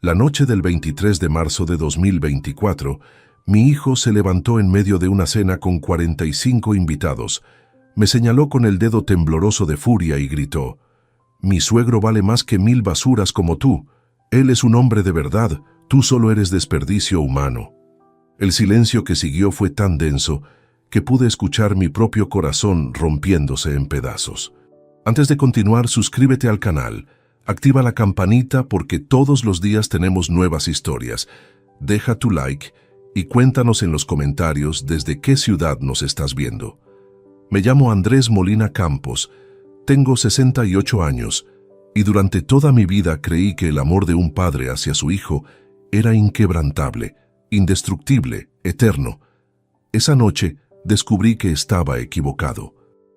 La noche del 23 de marzo de 2024, mi hijo se levantó en medio de una cena con 45 invitados. Me señaló con el dedo tembloroso de furia y gritó: «Mi suegro vale más que 1000 basuras como tú. Él es un hombre de verdad, tú solo eres desperdicio humano». El silencio que siguió fue tan denso que pude escuchar mi propio corazón rompiéndose en pedazos. Antes de continuar, suscríbete al canal, activa la campanita porque todos los días tenemos nuevas historias. Deja tu like y cuéntanos en los comentarios desde qué ciudad nos estás viendo. Me llamo Andrés Molina Campos, tengo 68 años y durante toda mi vida creí que el amor de un padre hacia su hijo era inquebrantable, indestructible, eterno. Esa noche descubrí que estaba equivocado.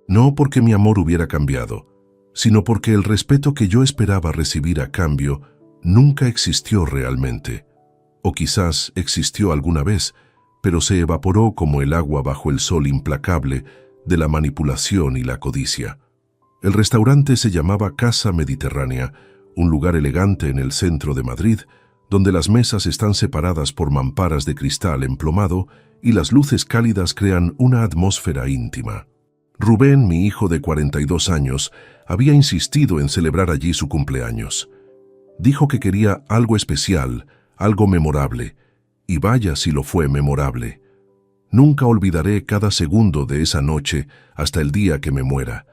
No porque mi amor hubiera cambiado, sino porque el respeto que yo esperaba recibir a cambio nunca existió realmente. O quizás existió alguna vez, pero se evaporó como el agua bajo el sol implacable de la manipulación y la codicia. El restaurante se llamaba Casa Mediterránea, un lugar elegante en el centro de Madrid, donde las mesas están separadas por mamparas de cristal emplomado y las luces cálidas crean una atmósfera íntima. Rubén, mi hijo de 42 años, había insistido en celebrar allí su cumpleaños. Dijo que quería algo especial, algo memorable, y vaya si lo fue memorable. Nunca olvidaré cada segundo de esa noche hasta el día que me muera.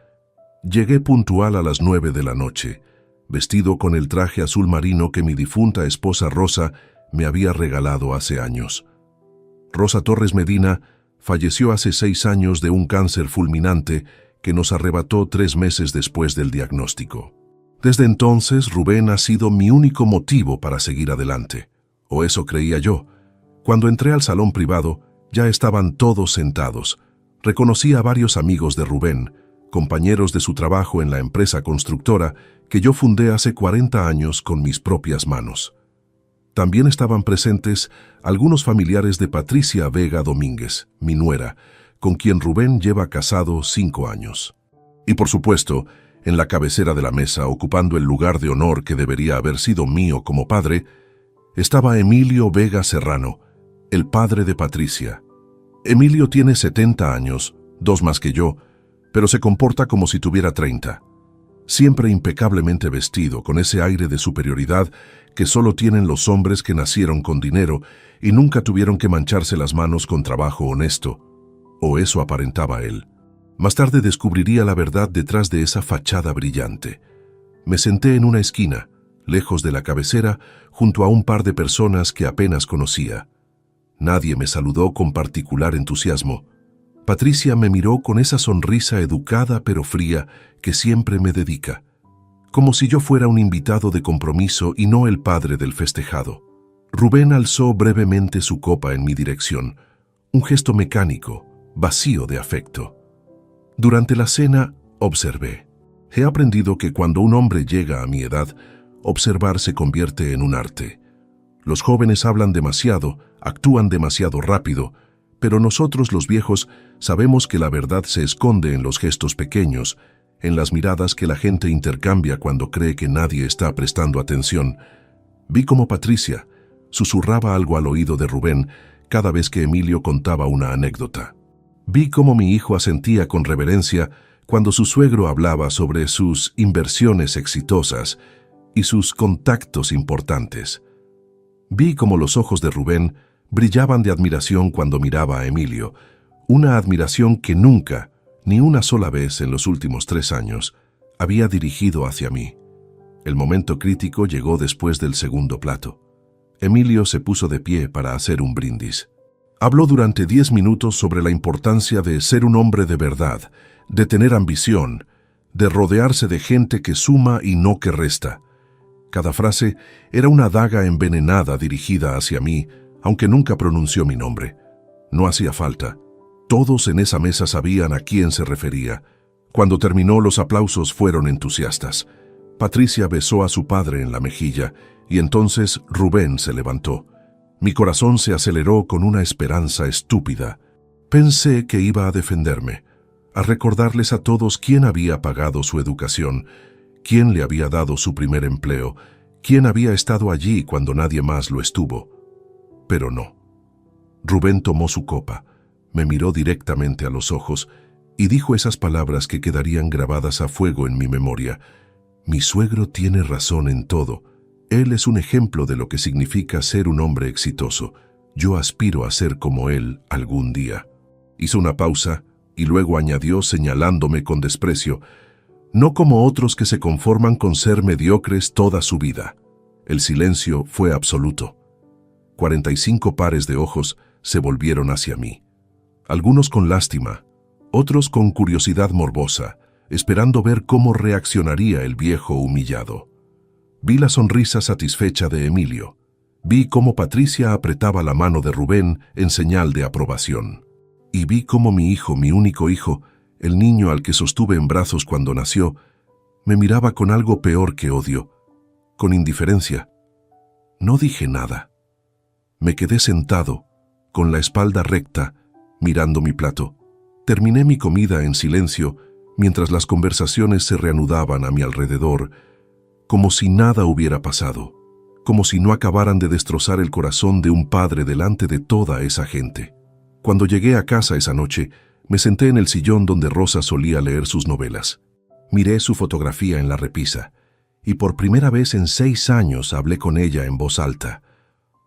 Llegué puntual a las 9 de la noche, vestido con el traje azul marino que mi difunta esposa Rosa me había regalado hace años. Rosa Torres Medina falleció hace 6 años de un cáncer fulminante que nos arrebató 3 meses después del diagnóstico. Desde entonces, Rubén ha sido mi único motivo para seguir adelante, o eso creía yo. Cuando entré al salón privado, ya estaban todos sentados. Reconocí a varios amigos de Rubén, compañeros de su trabajo en la empresa constructora que yo fundé hace 40 años con mis propias manos. También estaban presentes algunos familiares de Patricia Vega Domínguez, mi nuera, con quien Rubén lleva casado 5 años. Y por supuesto, en la cabecera de la mesa, ocupando el lugar de honor que debería haber sido mío como padre, estaba Emilio Vega Serrano, el padre de Patricia. Emilio tiene 70 años, 2 más que yo, pero se comporta como si tuviera 30. Siempre impecablemente vestido, con ese aire de superioridad que solo tienen los hombres que nacieron con dinero y nunca tuvieron que mancharse las manos con trabajo honesto, o eso aparentaba él. Más tarde descubriría la verdad detrás de esa fachada brillante. Me senté en una esquina, lejos de la cabecera, junto a un par de personas que apenas conocía. Nadie me saludó con particular entusiasmo. Patricia me miró con esa sonrisa educada pero fría que siempre me dedica, como si yo fuera un invitado de compromiso y no el padre del festejado. Rubén alzó brevemente su copa en mi dirección, un gesto mecánico, vacío de afecto. Durante la cena, observé. He aprendido que cuando un hombre llega a mi edad, observar se convierte en un arte. Los jóvenes hablan demasiado, actúan demasiado rápido, pero nosotros los viejos sabemos que la verdad se esconde en los gestos pequeños, en las miradas que la gente intercambia cuando cree que nadie está prestando atención. Vi cómo Patricia susurraba algo al oído de Rubén cada vez que Emilio contaba una anécdota. Vi cómo mi hijo asentía con reverencia cuando su suegro hablaba sobre sus inversiones exitosas y sus contactos importantes. Vi cómo los ojos de Rubén brillaban de admiración cuando miraba a Emilio, una admiración que nunca, ni una sola vez en los últimos 3 años, había dirigido hacia mí. El momento crítico llegó después del segundo plato. Emilio se puso de pie para hacer un brindis. Habló durante 10 minutos sobre la importancia de ser un hombre de verdad, de tener ambición, de rodearse de gente que suma y no que resta. Cada frase era una daga envenenada dirigida hacia mí, aunque nunca pronunció mi nombre. No hacía falta. Todos en esa mesa sabían a quién se refería. Cuando terminó, los aplausos fueron entusiastas. Patricia besó a su padre en la mejilla y entonces Rubén se levantó. Mi corazón se aceleró con una esperanza estúpida. Pensé que iba a defenderme, a recordarles a todos quién había pagado su educación, quién le había dado su primer empleo, ¿Quién había estado allí cuando nadie más lo estuvo? Pero no. Rubén tomó su copa, me miró directamente a los ojos y dijo esas palabras que quedarían grabadas a fuego en mi memoria. Mi suegro tiene razón en todo. Él es un ejemplo de lo que significa ser un hombre exitoso. Yo aspiro a ser como él algún día. Hizo una pausa y luego añadió señalándome con desprecio, no como otros que se conforman con ser mediocres toda su vida. El silencio fue absoluto. 45 pares de ojos se volvieron hacia mí. Algunos con lástima, otros con curiosidad morbosa, esperando ver cómo reaccionaría el viejo humillado. Vi la sonrisa satisfecha de Emilio. Vi cómo Patricia apretaba la mano de Rubén en señal de aprobación. Y vi cómo mi hijo, mi único hijo, el niño al que sostuve en brazos cuando nació, me miraba con algo peor que odio, con indiferencia. No dije nada. Me quedé sentado, con la espalda recta, mirando mi plato. Terminé mi comida en silencio, mientras las conversaciones se reanudaban a mi alrededor, como si nada hubiera pasado, como si no acabaran de destrozar el corazón de un padre delante de toda esa gente. Cuando llegué a casa esa noche, me senté en el sillón donde Rosa solía leer sus novelas. Miré su fotografía en la repisa, y por primera vez en 6 años hablé con ella en voz alta.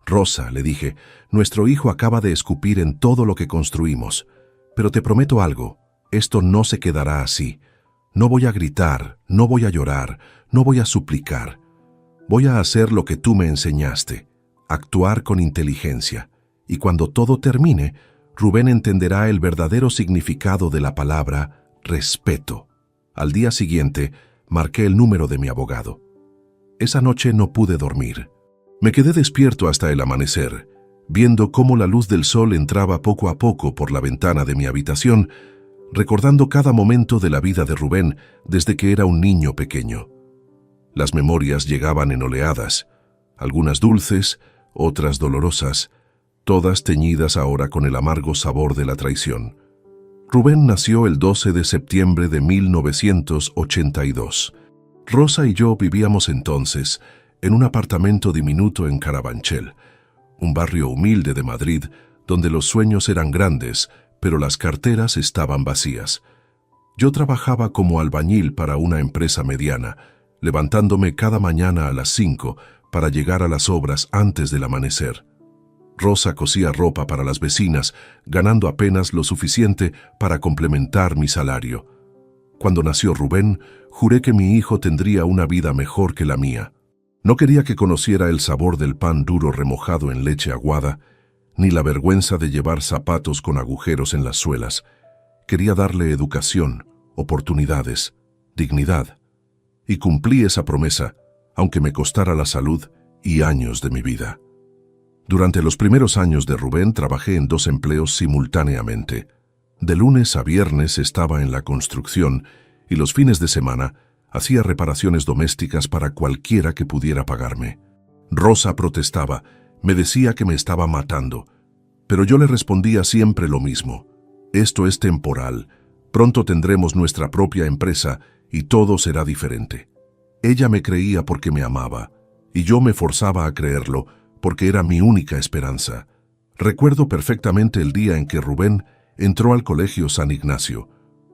Rosa, le dije, nuestro hijo acaba de escupir en todo lo que construimos, pero te prometo algo, esto no se quedará así. No voy a gritar, no voy a llorar, no voy a suplicar. Voy a hacer lo que tú me enseñaste, actuar con inteligencia, y cuando todo termine, Rubén entenderá el verdadero significado de la palabra respeto. Al día siguiente, marqué el número de mi abogado. Esa noche no pude dormir. Me quedé despierto hasta el amanecer, viendo cómo la luz del sol entraba poco a poco por la ventana de mi habitación, recordando cada momento de la vida de Rubén desde que era un niño pequeño. Las memorias llegaban en oleadas, algunas dulces, otras dolorosas, todas teñidas ahora con el amargo sabor de la traición. Rubén nació el 12 de septiembre de 1982. Rosa y yo vivíamos entonces en un apartamento diminuto en Carabanchel, un barrio humilde de Madrid donde los sueños eran grandes, pero las carteras estaban vacías. Yo trabajaba como albañil para una empresa mediana, levantándome cada mañana a las 5 para llegar a las obras antes del amanecer. Rosa cosía ropa para las vecinas, ganando apenas lo suficiente para complementar mi salario. Cuando nació Rubén, juré que mi hijo tendría una vida mejor que la mía. No quería que conociera el sabor del pan duro remojado en leche aguada, ni la vergüenza de llevar zapatos con agujeros en las suelas. Quería darle educación, oportunidades, dignidad. Y cumplí esa promesa, aunque me costara la salud y años de mi vida. Durante los primeros años de Rubén trabajé en 2 empleos simultáneamente. De lunes a viernes estaba en la construcción y los fines de semana hacía reparaciones domésticas para cualquiera que pudiera pagarme. Rosa protestaba, me decía que me estaba matando, pero yo le respondía siempre lo mismo. Esto es temporal, pronto tendremos nuestra propia empresa y todo será diferente. Ella me creía porque me amaba, y yo me forzaba a creerlo porque era mi única esperanza. Recuerdo perfectamente el día en que Rubén entró al Colegio San Ignacio,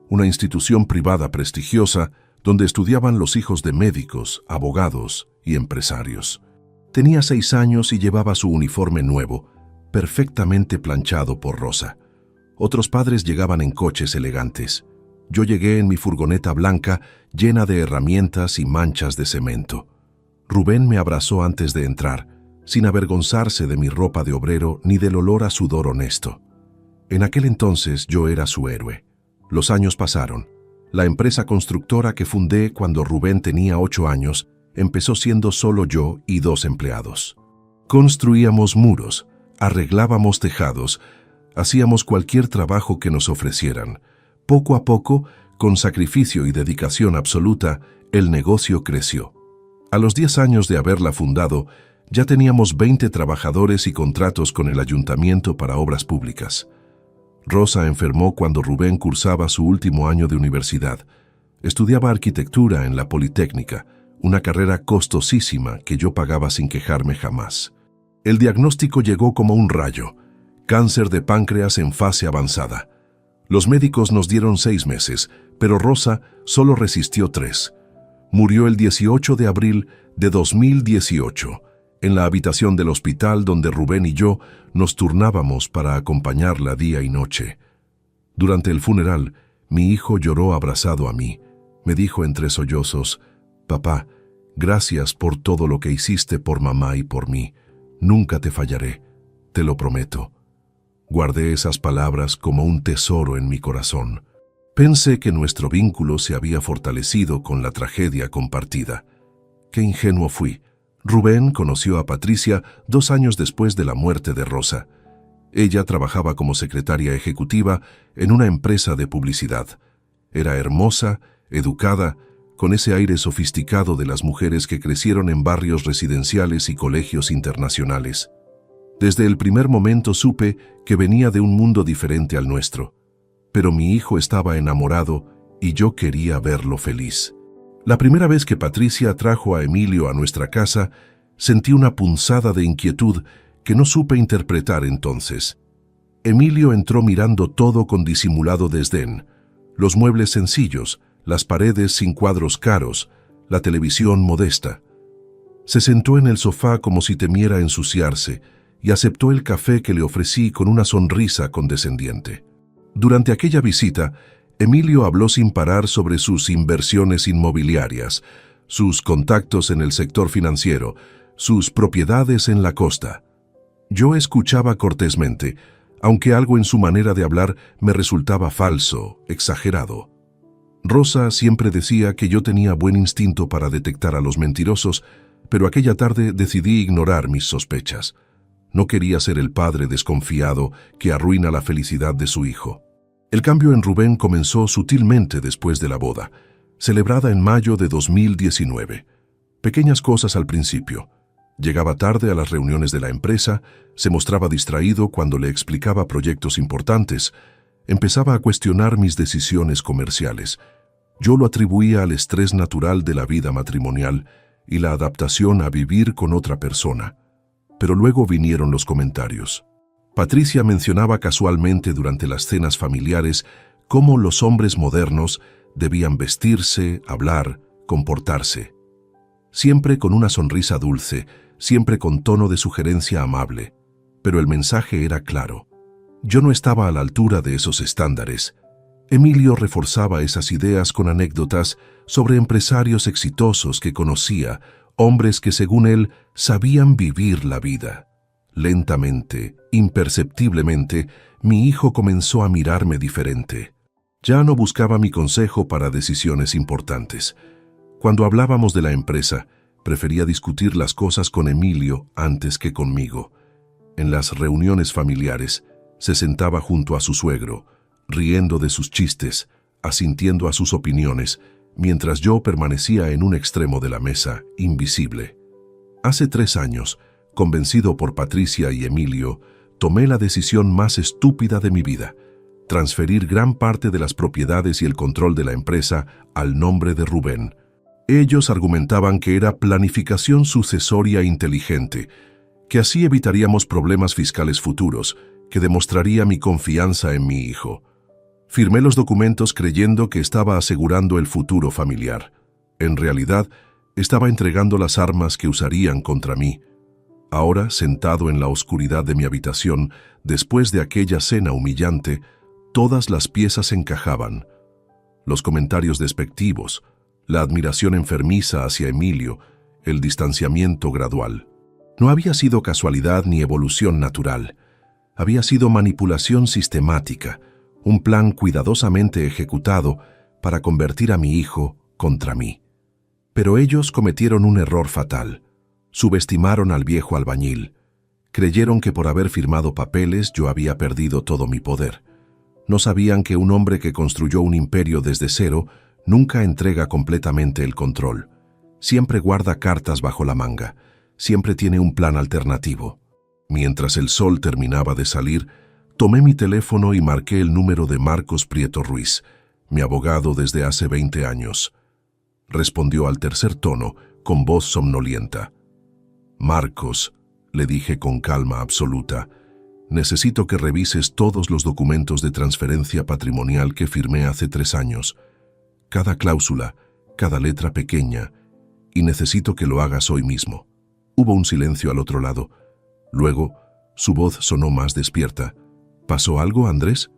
una institución privada prestigiosa donde estudiaban los hijos de médicos, abogados y empresarios. Tenía 6 años y llevaba su uniforme nuevo, perfectamente planchado por Rosa. Otros padres llegaban en coches elegantes. Yo llegué en mi furgoneta blanca llena de herramientas y manchas de cemento. Rubén me abrazó antes de entrar, sin avergonzarse de mi ropa de obrero ni del olor a sudor honesto. En aquel entonces yo era su héroe. Los años pasaron. La empresa constructora que fundé cuando Rubén tenía 8 años empezó siendo solo yo y 2 empleados. Construíamos muros, arreglábamos tejados, hacíamos cualquier trabajo que nos ofrecieran. Poco a poco, con sacrificio y dedicación absoluta, el negocio creció. A los 10 años de haberla fundado, ya teníamos 20 trabajadores y contratos con el ayuntamiento para obras públicas. Rosa enfermó cuando Rubén cursaba su último año de universidad. Estudiaba arquitectura en la Politécnica, una carrera costosísima que yo pagaba sin quejarme jamás. El diagnóstico llegó como un rayo: cáncer de páncreas en fase avanzada. Los médicos nos dieron 6 meses, pero Rosa solo resistió 3. Murió el 18 de abril de 2018, en la habitación del hospital donde Rubén y yo nos turnábamos para acompañarla día y noche. Durante el funeral, mi hijo lloró abrazado a mí. Me dijo entre sollozos: «Papá, gracias por todo lo que hiciste por mamá y por mí. Nunca te fallaré, te lo prometo». Guardé esas palabras como un tesoro en mi corazón. Pensé que nuestro vínculo se había fortalecido con la tragedia compartida. Qué ingenuo fui. Rubén conoció a Patricia 2 años después de la muerte de Rosa. Ella trabajaba como secretaria ejecutiva en una empresa de publicidad. Era hermosa, educada, con ese aire sofisticado de las mujeres que crecieron en barrios residenciales y colegios internacionales. Desde el primer momento supe que venía de un mundo diferente al nuestro. Pero mi hijo estaba enamorado y yo quería verlo feliz. La primera vez que Patricia trajo a Emilio a nuestra casa, sentí una punzada de inquietud que no supe interpretar entonces. Emilio entró mirando todo con disimulado desdén: los muebles sencillos, las paredes sin cuadros caros, la televisión modesta. Se sentó en el sofá como si temiera ensuciarse y aceptó el café que le ofrecí con una sonrisa condescendiente. Durante aquella visita, Emilio habló sin parar sobre sus inversiones inmobiliarias, sus contactos en el sector financiero, sus propiedades en la costa. Yo escuchaba cortésmente, aunque algo en su manera de hablar me resultaba falso, exagerado. Rosa siempre decía que yo tenía buen instinto para detectar a los mentirosos, pero aquella tarde decidí ignorar mis sospechas. No quería ser el padre desconfiado que arruina la felicidad de su hijo. El cambio en Rubén comenzó sutilmente después de la boda, celebrada en mayo de 2019. Pequeñas cosas al principio. Llegaba tarde a las reuniones de la empresa, se mostraba distraído cuando le explicaba proyectos importantes, empezaba a cuestionar mis decisiones comerciales. Yo lo atribuía al estrés natural de la vida matrimonial y la adaptación a vivir con otra persona. Pero luego vinieron los comentarios. Patricia mencionaba casualmente durante las cenas familiares cómo los hombres modernos debían vestirse, hablar, comportarse. Siempre con una sonrisa dulce, siempre con tono de sugerencia amable. Pero el mensaje era claro. Yo no estaba a la altura de esos estándares. Emilio reforzaba esas ideas con anécdotas sobre empresarios exitosos que conocía, hombres que, según él, sabían vivir la vida. Lentamente, imperceptiblemente, mi hijo comenzó a mirarme diferente. Ya no buscaba mi consejo para decisiones importantes. Cuando hablábamos de la empresa, prefería discutir las cosas con Emilio antes que conmigo. En las reuniones familiares, se sentaba junto a su suegro, riendo de sus chistes, asintiendo a sus opiniones, mientras yo permanecía en un extremo de la mesa, invisible. Hace 3 años, convencido por Patricia y Emilio, tomé la decisión más estúpida de mi vida: transferir gran parte de las propiedades y el control de la empresa al nombre de Rubén. Ellos argumentaban que era planificación sucesoria inteligente, que así evitaríamos problemas fiscales futuros, que demostraría mi confianza en mi hijo. Firmé los documentos creyendo que estaba asegurando el futuro familiar. En realidad, estaba entregando las armas que usarían contra mí. Ahora, sentado en la oscuridad de mi habitación, después de aquella cena humillante, todas las piezas encajaban. Los comentarios despectivos, la admiración enfermiza hacia Emilio, el distanciamiento gradual. No había sido casualidad ni evolución natural. Había sido manipulación sistemática, un plan cuidadosamente ejecutado para convertir a mi hijo contra mí. Pero ellos cometieron un error fatal. Subestimaron al viejo albañil. Creyeron que por haber firmado papeles yo había perdido todo mi poder. No sabían que un hombre que construyó un imperio desde cero nunca entrega completamente el control. Siempre guarda cartas bajo la manga. Siempre tiene un plan alternativo. Mientras el sol terminaba de salir, tomé mi teléfono y marqué el número de Marcos Prieto Ruiz, mi abogado desde hace 20 años. Respondió al tercer tono, con voz somnolienta. «Marcos», le dije con calma absoluta, «necesito que revises todos los documentos de transferencia patrimonial que firmé hace 3 años. Cada cláusula, cada letra pequeña, y necesito que lo hagas hoy mismo». Hubo un silencio al otro lado. Luego, su voz sonó más despierta. «¿Pasó algo, Andrés?»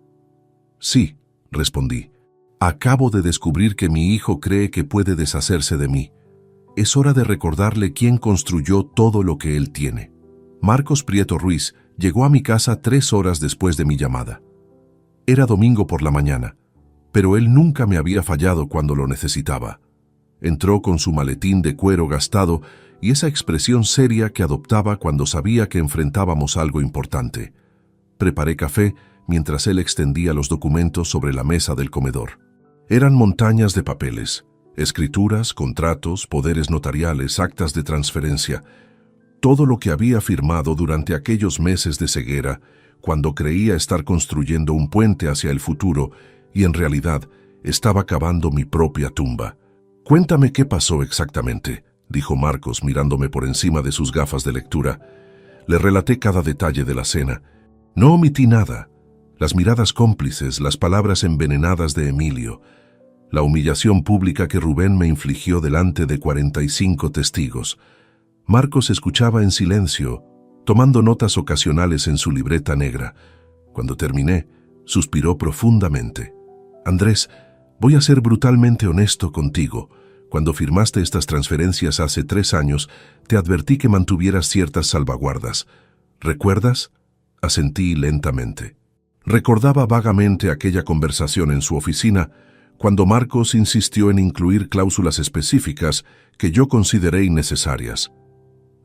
«Sí», respondí. «Acabo de descubrir que mi hijo cree que puede deshacerse de mí. Es hora de recordarle quién construyó todo lo que él tiene». Marcos Prieto Ruiz llegó a mi casa 3 horas después de mi llamada. Era domingo por la mañana, pero él nunca me había fallado cuando lo necesitaba. Entró con su maletín de cuero gastado y esa expresión seria que adoptaba cuando sabía que enfrentábamos algo importante. Preparé café mientras él extendía los documentos sobre la mesa del comedor. Eran montañas de papeles, escrituras, contratos, poderes notariales, actas de transferencia, todo lo que había firmado durante aquellos meses de ceguera, cuando creía estar construyendo un puente hacia el futuro y en realidad estaba cavando mi propia tumba. «Cuéntame qué pasó exactamente», dijo Marcos mirándome por encima de sus gafas de lectura. Le relaté cada detalle de la cena. No omití nada. Las miradas cómplices, las palabras envenenadas de Emilio, la humillación pública que Rubén me infligió delante de 45 testigos. Marcos escuchaba en silencio, tomando notas ocasionales en su libreta negra. Cuando terminé, suspiró profundamente. «Andrés, voy a ser brutalmente honesto contigo. Cuando firmaste estas transferencias hace 3 años, te advertí que mantuvieras ciertas salvaguardas. ¿Recuerdas?». Asentí lentamente. Recordaba vagamente aquella conversación en su oficina, cuando Marcos insistió en incluir cláusulas específicas que yo consideré innecesarias.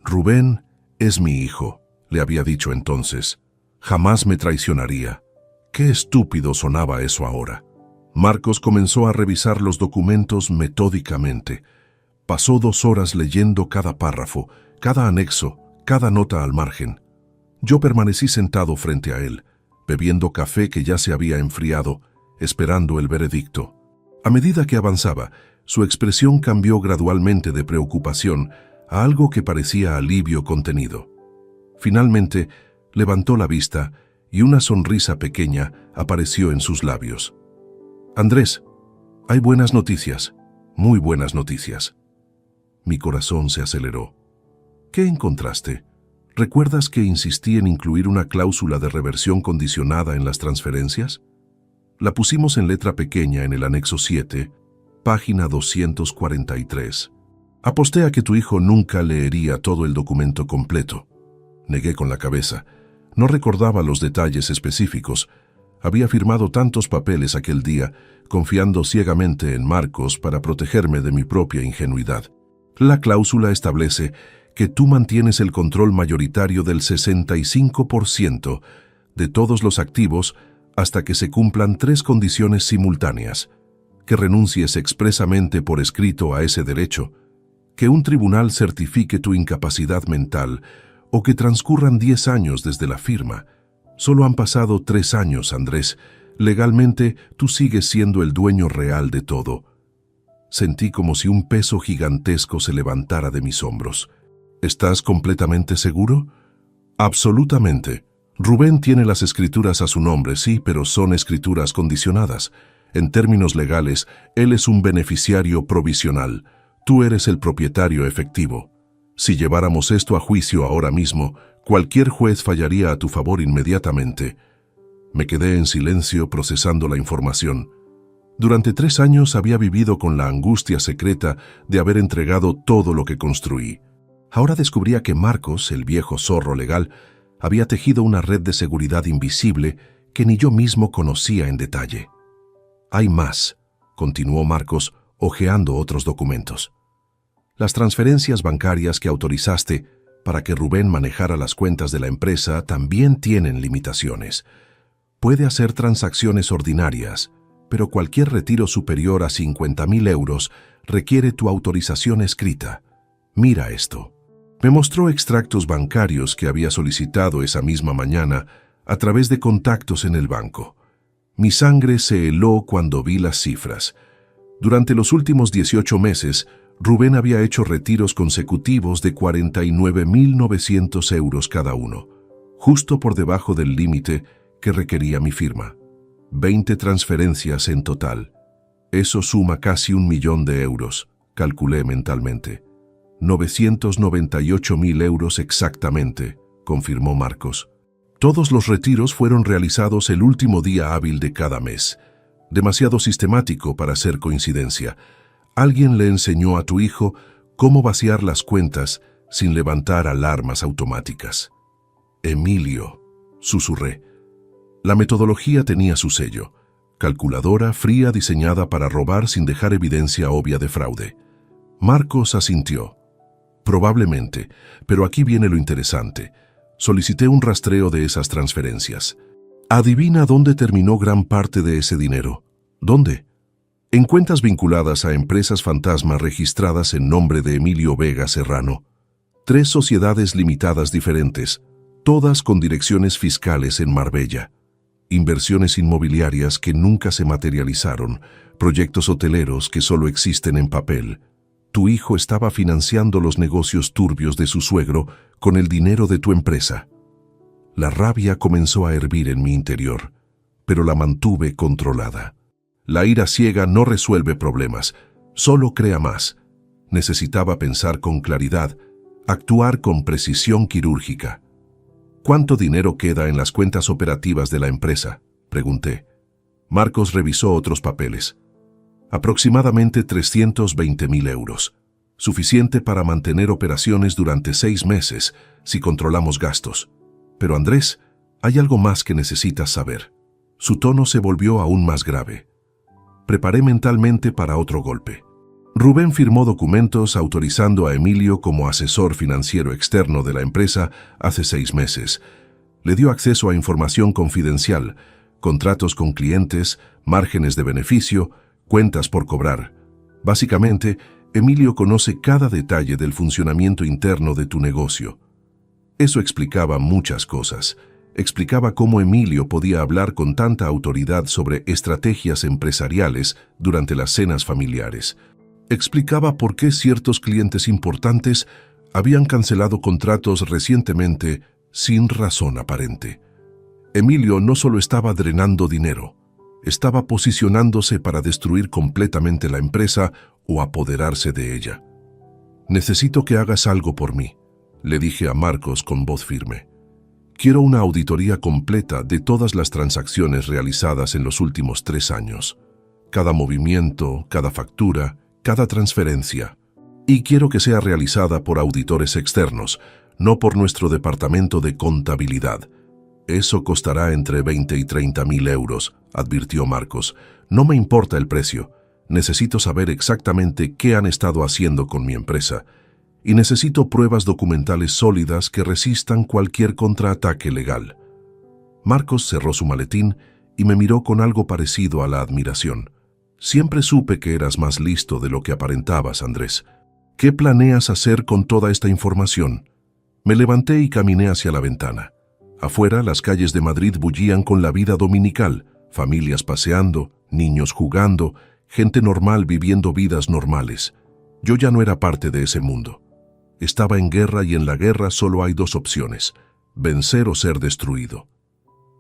«Rubén es mi hijo», le había dicho entonces. «Jamás me traicionaría». Qué estúpido sonaba eso ahora. Marcos comenzó a revisar los documentos metódicamente. Pasó 2 horas leyendo cada párrafo, cada anexo, cada nota al margen. Yo permanecí sentado frente a él, bebiendo café que ya se había enfriado, esperando el veredicto. A medida que avanzaba, su expresión cambió gradualmente de preocupación a algo que parecía alivio contenido. Finalmente, levantó la vista y una sonrisa pequeña apareció en sus labios. «Andrés, hay buenas noticias, muy buenas noticias». Mi corazón se aceleró. «¿Qué encontraste? ¿Recuerdas que insistí en incluir una cláusula de reversión condicionada en las transferencias? La pusimos en letra pequeña en el anexo 7, página 243. Aposté a que tu hijo nunca leería todo el documento completo». Negué con la cabeza. No recordaba los detalles específicos. Había firmado tantos papeles aquel día, confiando ciegamente en Marcos para protegerme de mi propia ingenuidad. «La cláusula establece que tú mantienes el control mayoritario del 65% de todos los activos hasta que se cumplan 3 condiciones simultáneas: que renuncies expresamente por escrito a ese derecho, que un tribunal certifique tu incapacidad mental o que transcurran 10 años desde la firma. Solo han pasado 3 años, Andrés. Legalmente, tú sigues siendo el dueño real de todo». Sentí como si un peso gigantesco se levantara de mis hombros. «¿Estás completamente seguro?» «Absolutamente. Rubén tiene las escrituras a su nombre, sí, pero son escrituras condicionadas. En términos legales, él es un beneficiario provisional. Tú eres el propietario efectivo. Si lleváramos esto a juicio ahora mismo, cualquier juez fallaría a tu favor inmediatamente». Me quedé en silencio procesando la información. Durante 3 años había vivido con la angustia secreta de haber entregado todo lo que construí. Ahora descubría que Marcos, el viejo zorro legal, había tejido una red de seguridad invisible que ni yo mismo conocía en detalle. «Hay más», continuó Marcos, hojeando otros documentos. «Las transferencias bancarias que autorizaste para que Rubén manejara las cuentas de la empresa también tienen limitaciones. Puede hacer transacciones ordinarias, pero cualquier retiro superior a 50.000 euros requiere tu autorización escrita. Mira esto». Me mostró extractos bancarios que había solicitado esa misma mañana a través de contactos en el banco. Mi sangre se heló cuando vi las cifras. Durante los últimos 18 meses, Rubén había hecho retiros consecutivos de 49.900 euros cada uno, justo por debajo del límite que requería mi firma. 20 transferencias en total. Eso suma casi 1.000.000 de euros, calculé mentalmente. 998.000 euros exactamente, confirmó Marcos. Todos los retiros fueron realizados el último día hábil de cada mes. Demasiado sistemático para ser coincidencia. Alguien le enseñó a tu hijo cómo vaciar las cuentas sin levantar alarmas automáticas. Emilio, susurré. La metodología tenía su sello. Calculadora fría diseñada para robar sin dejar evidencia obvia de fraude. Marcos asintió. Probablemente, pero aquí viene lo interesante. Solicité un rastreo de esas transferencias. Adivina dónde terminó gran parte de ese dinero. ¿Dónde? En cuentas vinculadas a empresas fantasma registradas en nombre de Emilio Vega Serrano. 3 sociedades limitadas diferentes, todas con direcciones fiscales en Marbella. Inversiones inmobiliarias que nunca se materializaron, proyectos hoteleros que solo existen en papel. Tu hijo estaba financiando los negocios turbios de su suegro con el dinero de tu empresa. La rabia comenzó a hervir en mi interior, pero la mantuve controlada. La ira ciega no resuelve problemas, solo crea más. Necesitaba pensar con claridad, actuar con precisión quirúrgica. ¿Cuánto dinero queda en las cuentas operativas de la empresa?, pregunté. Marcos revisó otros papeles. Aproximadamente 320.000 euros. Suficiente para mantener operaciones durante 6 meses, si controlamos gastos. Pero Andrés, hay algo más que necesitas saber. Su tono se volvió aún más grave. Preparé mentalmente para otro golpe. Rubén firmó documentos autorizando a Emilio como asesor financiero externo de la empresa hace 6 meses. Le dio acceso a información confidencial, contratos con clientes, márgenes de beneficio, cuentas por cobrar. Básicamente, Emilio conoce cada detalle del funcionamiento interno de tu negocio. Eso explicaba muchas cosas. Explicaba cómo Emilio podía hablar con tanta autoridad sobre estrategias empresariales durante las cenas familiares. Explicaba por qué ciertos clientes importantes habían cancelado contratos recientemente sin razón aparente. Emilio no solo estaba drenando dinero, estaba posicionándose para destruir completamente la empresa o apoderarse de ella. «Necesito que hagas algo por mí», le dije a Marcos con voz firme. «Quiero una auditoría completa de todas las transacciones realizadas en los últimos 3 años. Cada movimiento, cada factura, cada transferencia. Y quiero que sea realizada por auditores externos, no por nuestro departamento de contabilidad. Eso costará entre 20 y 30.000 euros», advirtió Marcos. «No me importa el precio. Necesito saber exactamente qué han estado haciendo con mi empresa. Y necesito pruebas documentales sólidas que resistan cualquier contraataque legal». Marcos cerró su maletín y me miró con algo parecido a la admiración. «Siempre supe que eras más listo de lo que aparentabas, Andrés. ¿Qué planeas hacer con toda esta información?». Me levanté y caminé hacia la ventana. Afuera, las calles de Madrid bullían con la vida dominical, familias paseando, niños jugando, gente normal viviendo vidas normales. Yo ya no era parte de ese mundo. Estaba en guerra y en la guerra solo hay 2 opciones: vencer o ser destruido.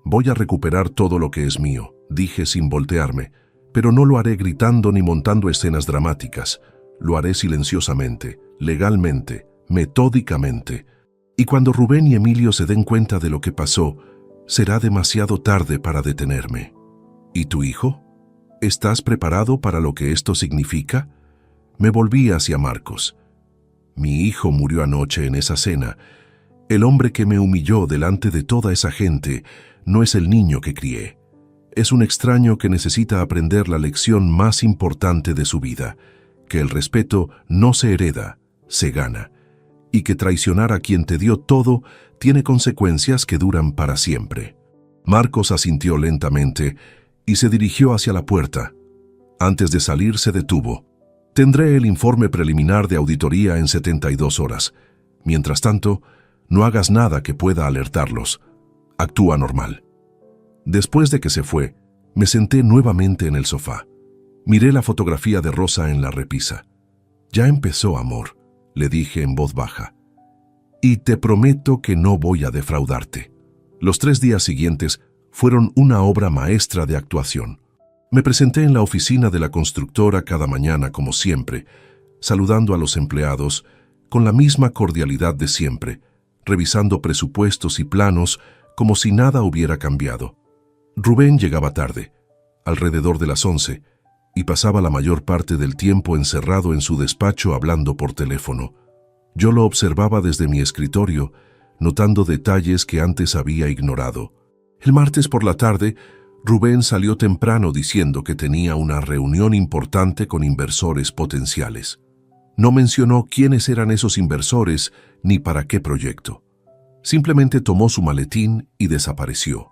«Voy a recuperar todo lo que es mío», dije sin voltearme, «pero no lo haré gritando ni montando escenas dramáticas. Lo haré silenciosamente, legalmente, metódicamente. Y cuando Rubén y Emilio se den cuenta de lo que pasó, será demasiado tarde para detenerme». «¿Y tu hijo? ¿Estás preparado para lo que esto significa?». Me volví hacia Marcos. «Mi hijo murió anoche en esa cena. El hombre que me humilló delante de toda esa gente no es el niño que crié. Es un extraño que necesita aprender la lección más importante de su vida, que el respeto no se hereda, se gana, y que traicionar a quien te dio todo tiene consecuencias que duran para siempre». Marcos asintió lentamente y se dirigió hacia la puerta. Antes de salir se detuvo. «Tendré el informe preliminar de auditoría en 72 horas. Mientras tanto, no hagas nada que pueda alertarlos. Actúa normal». Después de que se fue, me senté nuevamente en el sofá. Miré la fotografía de Rosa en la repisa. Ya empezó, amor, le dije en voz baja. Y te prometo que no voy a defraudarte. Los 3 días siguientes fueron una obra maestra de actuación. Me presenté en la oficina de la constructora cada mañana, como siempre, saludando a los empleados con la misma cordialidad de siempre, revisando presupuestos y planos como si nada hubiera cambiado. Rubén llegaba tarde, alrededor de las 11, y pasaba la mayor parte del tiempo encerrado en su despacho hablando por teléfono. Yo lo observaba desde mi escritorio, notando detalles que antes había ignorado. El martes por la tarde, Rubén salió temprano diciendo que tenía una reunión importante con inversores potenciales. No mencionó quiénes eran esos inversores ni para qué proyecto. Simplemente tomó su maletín y desapareció.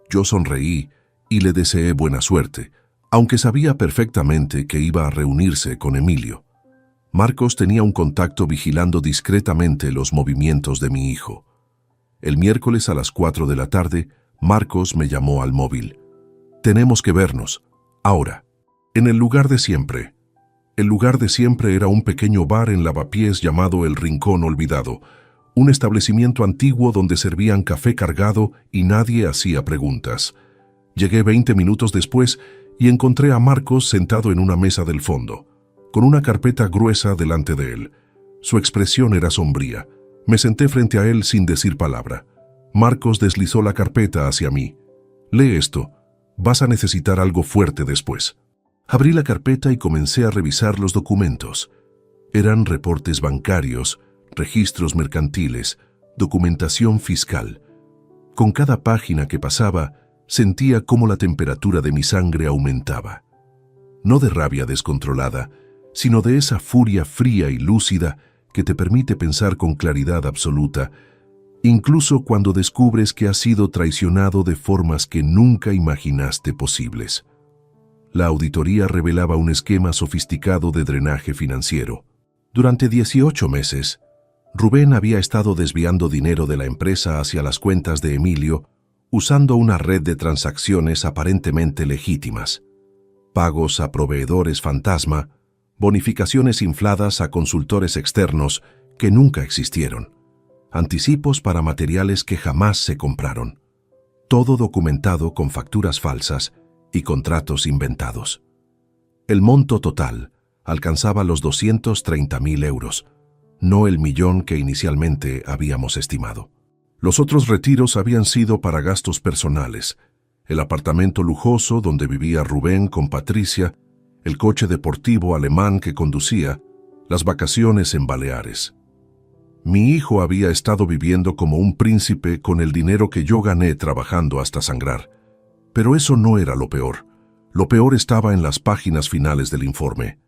Yo sonreí y le deseé buena suerte, aunque sabía perfectamente que iba a reunirse con Emilio. Marcos tenía un contacto vigilando discretamente los movimientos de mi hijo. El miércoles a las 4 de la tarde, Marcos me llamó al móvil. Tenemos que vernos, ahora, en el lugar de siempre. El lugar de siempre era un pequeño bar en Lavapiés llamado El Rincón Olvidado, un establecimiento antiguo donde servían café cargado y nadie hacía preguntas. Llegué 20 minutos después y encontré a Marcos sentado en una mesa del fondo, con una carpeta gruesa delante de él. Su expresión era sombría. Me senté frente a él sin decir palabra. Marcos deslizó la carpeta hacia mí. «Lee esto. Vas a necesitar algo fuerte después». Abrí la carpeta y comencé a revisar los documentos. Eran reportes bancarios, registros mercantiles, documentación fiscal. Con cada página que pasaba, sentía cómo la temperatura de mi sangre aumentaba. No de rabia descontrolada, sino de esa furia fría y lúcida que te permite pensar con claridad absoluta, incluso cuando descubres que has sido traicionado de formas que nunca imaginaste posibles. La auditoría revelaba un esquema sofisticado de drenaje financiero. Durante 18 meses, Rubén había estado desviando dinero de la empresa hacia las cuentas de Emilio, usando una red de transacciones aparentemente legítimas. Pagos a proveedores fantasma, bonificaciones infladas a consultores externos que nunca existieron, anticipos para materiales que jamás se compraron. Todo documentado con facturas falsas y contratos inventados. El monto total alcanzaba los 230.000 euros, no el millón que inicialmente habíamos estimado. Los otros retiros habían sido para gastos personales, el apartamento lujoso donde vivía Rubén con Patricia, el coche deportivo alemán que conducía, las vacaciones en Baleares. Mi hijo había estado viviendo como un príncipe con el dinero que yo gané trabajando hasta sangrar. Pero eso no era lo peor. Lo peor estaba en las páginas finales del informe.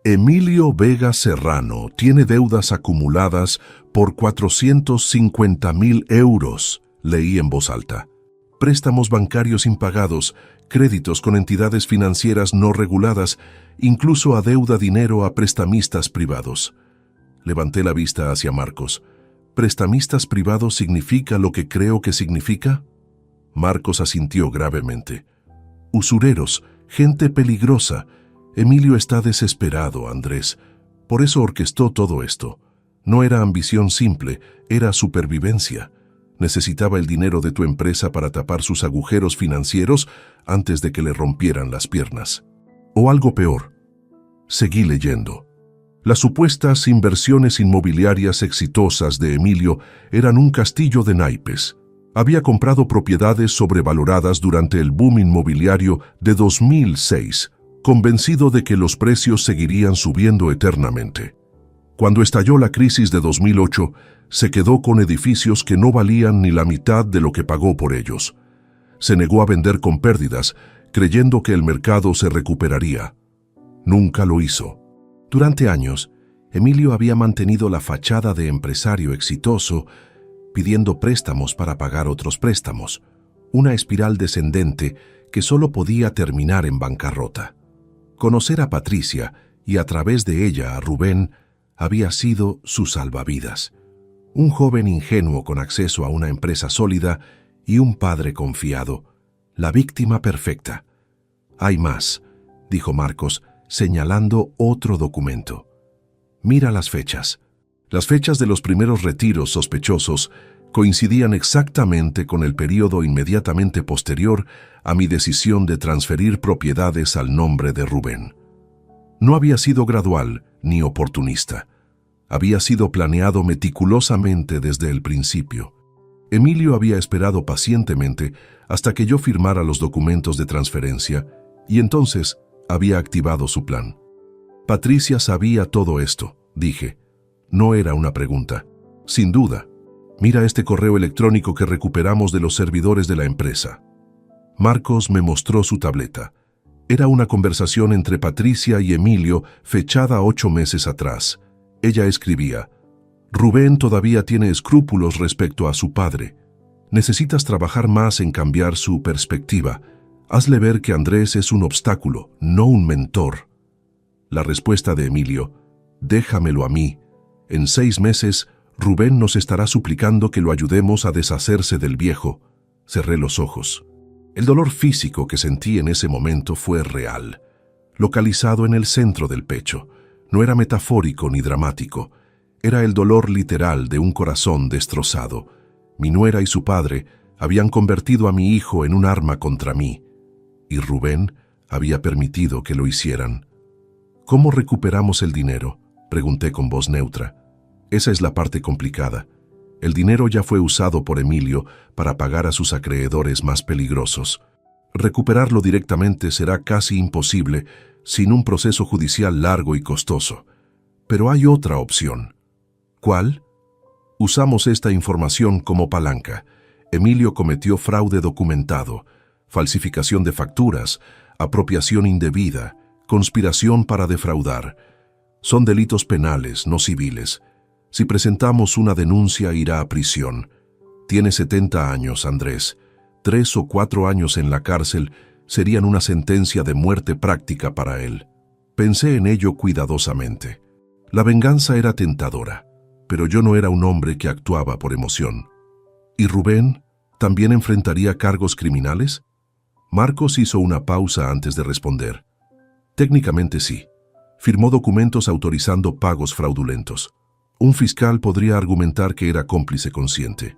Emilio Vega Serrano tiene deudas acumuladas por 450.000 euros, leí en voz alta. Préstamos bancarios impagados, créditos con entidades financieras no reguladas, incluso adeuda dinero a prestamistas privados. Levanté la vista hacia Marcos. ¿Prestamistas privados significa lo que creo que significa? Marcos asintió gravemente. Usureros, gente peligrosa. Emilio está desesperado, Andrés. Por eso orquestó todo esto. No era ambición simple, era supervivencia. Necesitaba el dinero de tu empresa para tapar sus agujeros financieros antes de que le rompieran las piernas. O algo peor. Seguí leyendo. Las supuestas inversiones inmobiliarias exitosas de Emilio eran un castillo de naipes. Había comprado propiedades sobrevaloradas durante el boom inmobiliario de 2006, convencido de que los precios seguirían subiendo eternamente. Cuando estalló la crisis de 2008, se quedó con edificios que no valían ni la mitad de lo que pagó por ellos. Se negó a vender con pérdidas, creyendo que el mercado se recuperaría. Nunca lo hizo. Durante años, Emilio había mantenido la fachada de empresario exitoso, pidiendo préstamos para pagar otros préstamos, una espiral descendente que solo podía terminar en bancarrota. Conocer a Patricia y a través de ella a Rubén había sido su salvavidas. Un joven ingenuo con acceso a una empresa sólida y un padre confiado, la víctima perfecta. Hay más, dijo Marcos, señalando otro documento. Mira las fechas. Las fechas de los primeros retiros sospechosos coincidían exactamente con el período inmediatamente posterior a mi decisión de transferir propiedades al nombre de Rubén. No había sido gradual ni oportunista. Había sido planeado meticulosamente desde el principio. Emilio había esperado pacientemente hasta que yo firmara los documentos de transferencia y entonces había activado su plan. Patricia sabía todo esto, dije. No era una pregunta. Sin duda. Mira este correo electrónico que recuperamos de los servidores de la empresa. Marcos me mostró su tableta. Era una conversación entre Patricia y Emilio fechada 8 meses atrás. Ella escribía: Rubén todavía tiene escrúpulos respecto a su padre. Necesitas trabajar más en cambiar su perspectiva. Hazle ver que Andrés es un obstáculo, no un mentor. La respuesta de Emilio: déjamelo a mí. En 6 meses, Rubén nos estará suplicando que lo ayudemos a deshacerse del viejo. Cerré los ojos. El dolor físico que sentí en ese momento fue real, localizado en el centro del pecho. No era metafórico ni dramático. Era el dolor literal de un corazón destrozado. Mi nuera y su padre habían convertido a mi hijo en un arma contra mí, y Rubén había permitido que lo hicieran. ¿Cómo recuperamos el dinero?, pregunté con voz neutra. Esa es la parte complicada. El dinero ya fue usado por Emilio para pagar a sus acreedores más peligrosos. Recuperarlo directamente será casi imposible sin un proceso judicial largo y costoso. Pero hay otra opción. ¿Cuál? Usamos esta información como palanca. Emilio cometió fraude documentado, falsificación de facturas, apropiación indebida, conspiración para defraudar. Son delitos penales, no civiles. Si presentamos una denuncia, irá a prisión. Tiene 70 años, Andrés. 3 o 4 años en la cárcel serían una sentencia de muerte práctica para él. Pensé en ello cuidadosamente. La venganza era tentadora, pero yo no era un hombre que actuaba por emoción. ¿Y Rubén también enfrentaría cargos criminales? Marcos hizo una pausa antes de responder. Técnicamente sí. Firmó documentos autorizando pagos fraudulentos. Un fiscal podría argumentar que era cómplice consciente,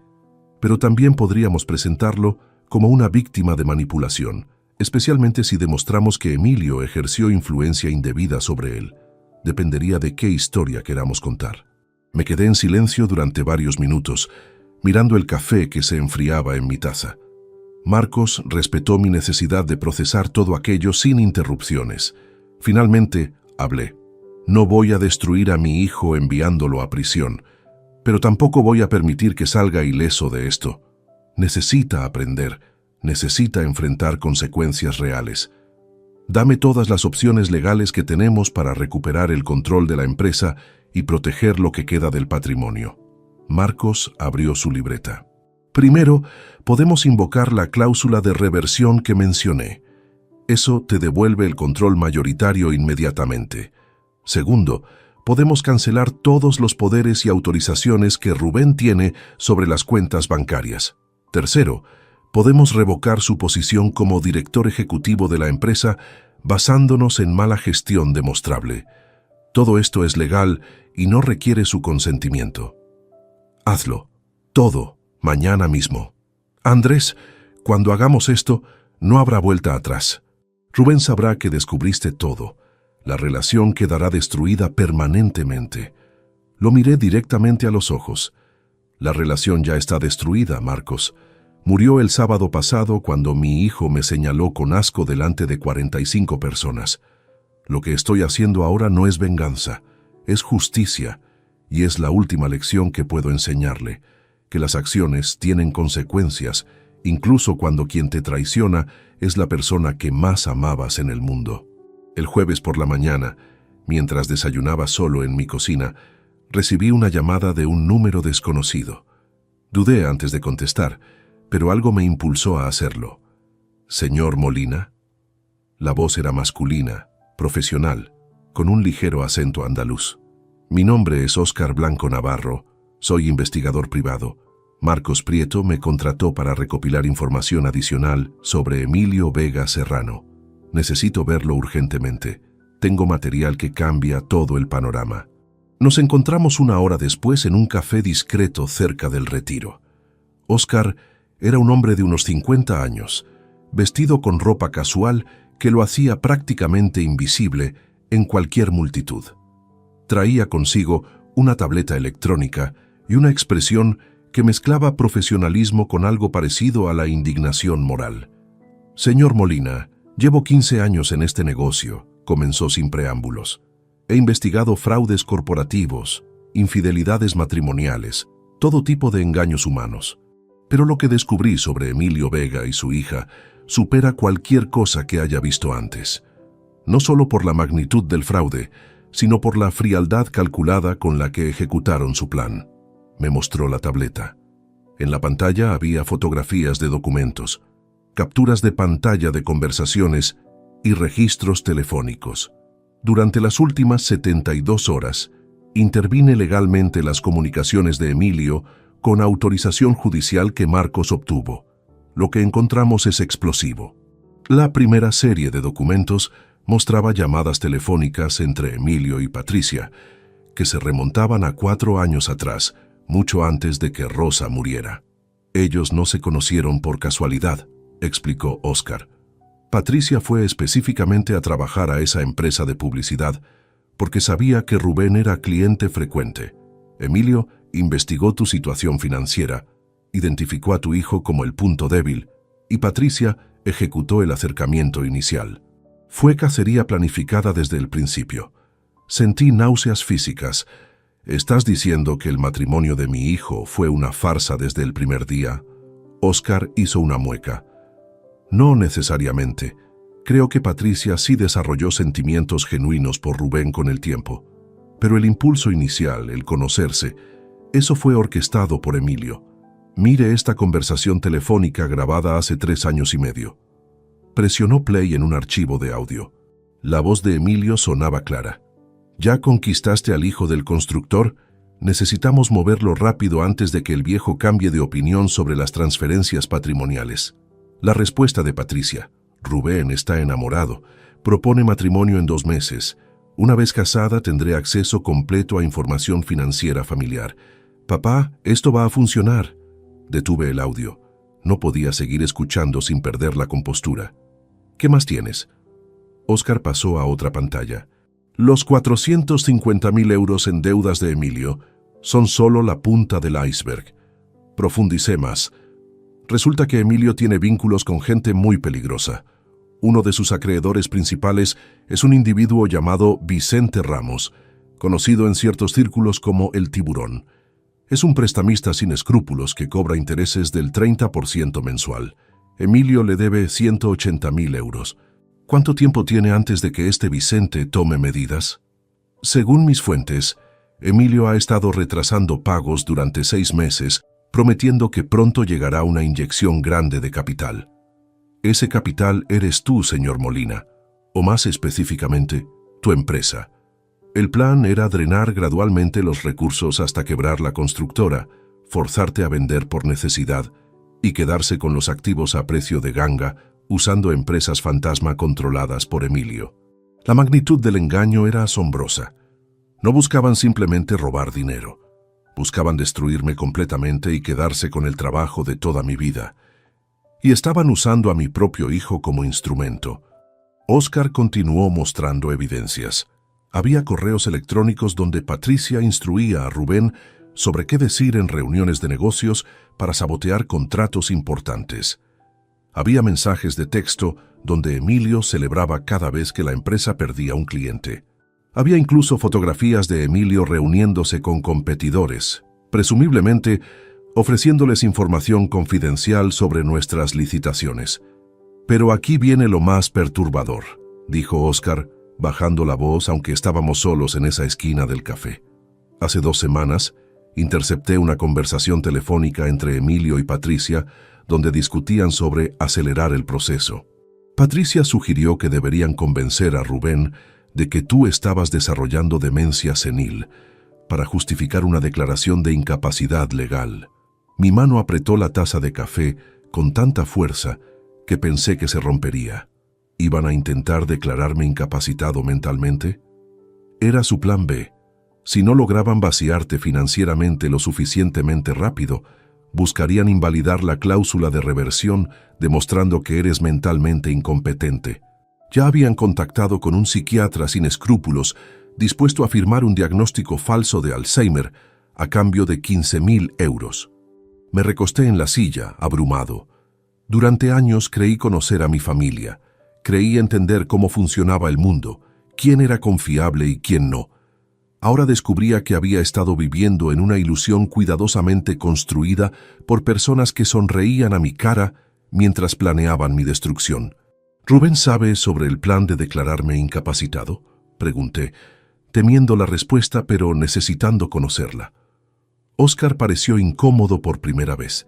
pero también podríamos presentarlo como una víctima de manipulación, especialmente si demostramos que Emilio ejerció influencia indebida sobre él. Dependería de qué historia queramos contar. Me quedé en silencio durante varios minutos, mirando el café que se enfriaba en mi taza. Marcos respetó mi necesidad de procesar todo aquello sin interrupciones. Finalmente, hablé. No voy a destruir a mi hijo enviándolo a prisión, pero tampoco voy a permitir que salga ileso de esto. Necesita aprender, necesita enfrentar consecuencias reales. Dame todas las opciones legales que tenemos para recuperar el control de la empresa y proteger lo que queda del patrimonio. Marcos abrió su libreta. Primero, podemos invocar la cláusula de reversión que mencioné. Eso te devuelve el control mayoritario inmediatamente. Segundo, podemos cancelar todos los poderes y autorizaciones que Rubén tiene sobre las cuentas bancarias. Tercero, podemos revocar su posición como director ejecutivo de la empresa basándonos en mala gestión demostrable. Todo esto es legal y no requiere su consentimiento. Hazlo, todo, mañana mismo. Andrés, cuando hagamos esto, no habrá vuelta atrás. Rubén sabrá que descubriste todo. La relación quedará destruida permanentemente. Lo miré directamente a los ojos. La relación ya está destruida, Marcos. Murió el sábado pasado cuando mi hijo me señaló con asco delante de 45 personas. Lo que estoy haciendo ahora no es venganza, es justicia, y es la última lección que puedo enseñarle, que las acciones tienen consecuencias, incluso cuando quien te traiciona es la persona que más amabas en el mundo. El jueves por la mañana, mientras desayunaba solo en mi cocina, recibí una llamada de un número desconocido. Dudé antes de contestar, pero algo me impulsó a hacerlo. ¿Señor Molina? La voz era masculina, profesional, con un ligero acento andaluz. Mi nombre es Óscar Blanco Navarro, soy investigador privado. Marcos Prieto me contrató para recopilar información adicional sobre Emilio Vega Serrano. Necesito verlo urgentemente. Tengo material que cambia todo el panorama. Nos encontramos una hora después en un café discreto cerca del Retiro. Óscar era un hombre de unos 50 años, vestido con ropa casual que lo hacía prácticamente invisible en cualquier multitud. Traía consigo una tableta electrónica y una expresión que mezclaba profesionalismo con algo parecido a la indignación moral. «Señor Molina, llevo 15 años en este negocio», comenzó sin preámbulos. «He investigado fraudes corporativos, infidelidades matrimoniales, todo tipo de engaños humanos. Pero lo que descubrí sobre Emilio Vega y su hija supera cualquier cosa que haya visto antes. No solo por la magnitud del fraude, sino por la frialdad calculada con la que ejecutaron su plan». Me mostró la tableta. En la pantalla había fotografías de documentos, capturas de pantalla de conversaciones y registros telefónicos. Durante las últimas 72 horas, intervine legalmente las comunicaciones de Emilio con autorización judicial que Marcos obtuvo. Lo que encontramos es explosivo. La primera serie de documentos mostraba llamadas telefónicas entre Emilio y Patricia, que se remontaban a 4 años atrás, mucho antes de que Rosa muriera. Ellos no se conocieron por casualidad, explicó Óscar. Patricia fue específicamente a trabajar a esa empresa de publicidad porque sabía que Rubén era cliente frecuente. Emilio investigó tu situación financiera, identificó a tu hijo como el punto débil y Patricia ejecutó el acercamiento inicial. Fue cacería planificada desde el principio. Sentí náuseas físicas. ¿Estás diciendo que el matrimonio de mi hijo fue una farsa desde el primer día? Óscar hizo una mueca. No necesariamente. Creo que Patricia sí desarrolló sentimientos genuinos por Rubén con el tiempo. Pero el impulso inicial, el conocerse, eso fue orquestado por Emilio. Mire esta conversación telefónica grabada hace 3 años y medio. Presionó play en un archivo de audio. La voz de Emilio sonaba clara. ¿Ya conquistaste al hijo del constructor? Necesitamos moverlo rápido antes de que el viejo cambie de opinión sobre las transferencias patrimoniales. La respuesta de Patricia. Rubén está enamorado. Propone matrimonio en 2 meses. Una vez casada tendré acceso completo a información financiera familiar. Papá, esto va a funcionar. Detuve el audio. No podía seguir escuchando sin perder la compostura. ¿Qué más tienes? Óscar pasó a otra pantalla. Los 450.000 euros en deudas de Emilio son solo la punta del iceberg. Profundicé más. Resulta que Emilio tiene vínculos con gente muy peligrosa. Uno de sus acreedores principales es un individuo llamado Vicente Ramos, conocido en ciertos círculos como el Tiburón. Es un prestamista sin escrúpulos que cobra intereses del 30% mensual. Emilio le debe 180.000 euros. ¿Cuánto tiempo tiene antes de que este Vicente tome medidas? Según mis fuentes, Emilio ha estado retrasando pagos durante 6 meses, prometiendo que pronto llegará una inyección grande de capital. Ese capital eres tú, señor Molina, o más específicamente, tu empresa. El plan era drenar gradualmente los recursos hasta quebrar la constructora, forzarte a vender por necesidad y quedarse con los activos a precio de ganga, usando empresas fantasma controladas por Emilio. La magnitud del engaño era asombrosa. No buscaban simplemente robar dinero. Buscaban destruirme completamente y quedarse con el trabajo de toda mi vida. Y estaban usando a mi propio hijo como instrumento. Óscar continuó mostrando evidencias. Había correos electrónicos donde Patricia instruía a Rubén sobre qué decir en reuniones de negocios para sabotear contratos importantes. Había mensajes de texto donde Emilio celebraba cada vez que la empresa perdía un cliente. Había incluso fotografías de Emilio reuniéndose con competidores, presumiblemente ofreciéndoles información confidencial sobre nuestras licitaciones. Pero aquí viene lo más perturbador, dijo Óscar, bajando la voz aunque estábamos solos en esa esquina del café. Hace 2 semanas, intercepté una conversación telefónica entre Emilio y Patricia donde discutían sobre acelerar el proceso. Patricia sugirió que deberían convencer a Rubén de que tú estabas desarrollando demencia senil para justificar una declaración de incapacidad legal. Mi mano apretó la taza de café con tanta fuerza que pensé que se rompería. ¿Iban a intentar declararme incapacitado mentalmente? Era su plan B. Si no lograban vaciarte financieramente lo suficientemente rápido, buscarían invalidar la cláusula de reversión, demostrando que eres mentalmente incompetente. Ya habían contactado con un psiquiatra sin escrúpulos, dispuesto a firmar un diagnóstico falso de Alzheimer a cambio de 15.000 euros. Me recosté en la silla, abrumado. Durante años creí conocer a mi familia. Creí entender cómo funcionaba el mundo, quién era confiable y quién no. Ahora descubría que había estado viviendo en una ilusión cuidadosamente construida por personas que sonreían a mi cara mientras planeaban mi destrucción. ¿Rubén sabe sobre el plan de declararme incapacitado?, pregunté, temiendo la respuesta pero necesitando conocerla. Óscar pareció incómodo por primera vez.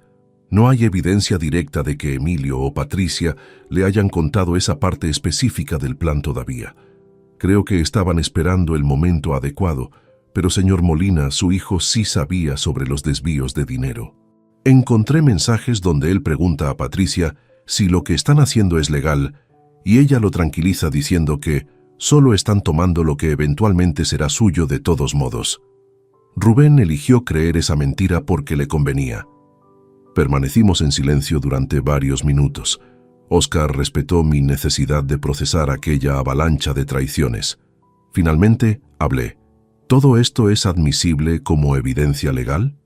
No hay evidencia directa de que Emilio o Patricia le hayan contado esa parte específica del plan todavía. Creo que estaban esperando el momento adecuado, pero señor Molina, su hijo sí sabía sobre los desvíos de dinero. Encontré mensajes donde él pregunta a Patricia si lo que están haciendo es legal, y ella lo tranquiliza diciendo que solo están tomando lo que eventualmente será suyo de todos modos. Rubén eligió creer esa mentira porque le convenía. Permanecimos en silencio durante varios minutos. Óscar respetó mi necesidad de procesar aquella avalancha de traiciones. Finalmente, hablé. ¿Todo esto es admisible como evidencia legal?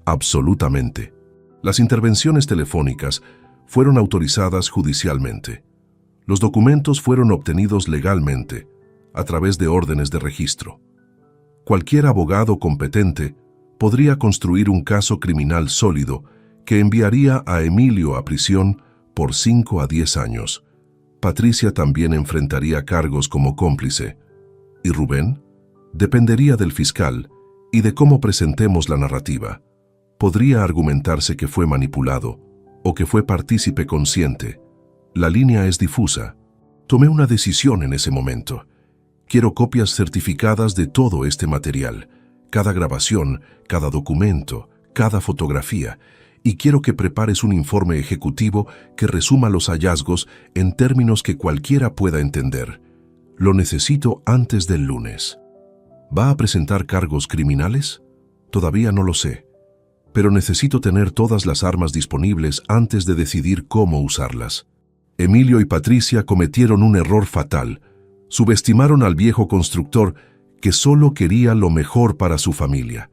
Absolutamente. Las intervenciones telefónicas fueron autorizadas judicialmente. Los documentos fueron obtenidos legalmente, a través de órdenes de registro. Cualquier abogado competente podría construir un caso criminal sólido que enviaría a Emilio a prisión por 5 a 10 años. Patricia también enfrentaría cargos como cómplice. ¿Y Rubén? Dependería del fiscal y de cómo presentemos la narrativa. Podría argumentarse que fue manipulado o que fue partícipe consciente. La línea es difusa. Tomé una decisión en ese momento. Quiero copias certificadas de todo este material, cada grabación, cada documento, cada fotografía, y quiero que prepares un informe ejecutivo que resuma los hallazgos en términos que cualquiera pueda entender. Lo necesito antes del lunes. ¿Va a presentar cargos criminales? Todavía no lo sé, pero necesito tener todas las armas disponibles antes de decidir cómo usarlas. Emilio y Patricia cometieron un error fatal. Subestimaron al viejo constructor que solo quería lo mejor para su familia.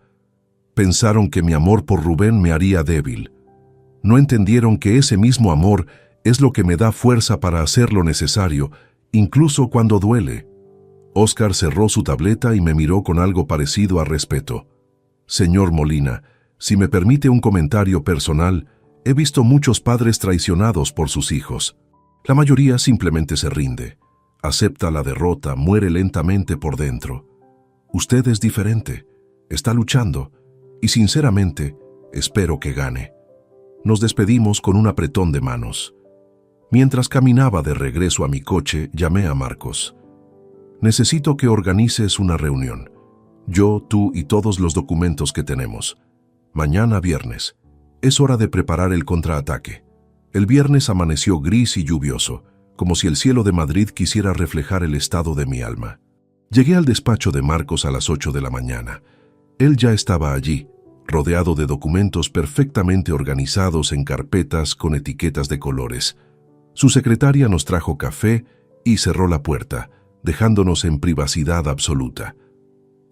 Pensaron que mi amor por Rubén me haría débil. No entendieron que ese mismo amor es lo que me da fuerza para hacer lo necesario, incluso cuando duele. Óscar cerró su tableta y me miró con algo parecido a respeto. Señor Molina, si me permite un comentario personal, he visto muchos padres traicionados por sus hijos. La mayoría simplemente se rinde, acepta la derrota, muere lentamente por dentro. Usted es diferente, está luchando, y sinceramente, espero que gane. Nos despedimos con un apretón de manos. Mientras caminaba de regreso a mi coche, llamé a Marcos. Necesito que organices una reunión. Yo, tú y todos los documentos que tenemos. Mañana viernes. Es hora de preparar el contraataque. El viernes amaneció gris y lluvioso, como si el cielo de Madrid quisiera reflejar el estado de mi alma. Llegué al despacho de Marcos a las 8 de la mañana. Él ya estaba allí, rodeado de documentos perfectamente organizados en carpetas con etiquetas de colores. Su secretaria nos trajo café y cerró la puerta, dejándonos en privacidad absoluta.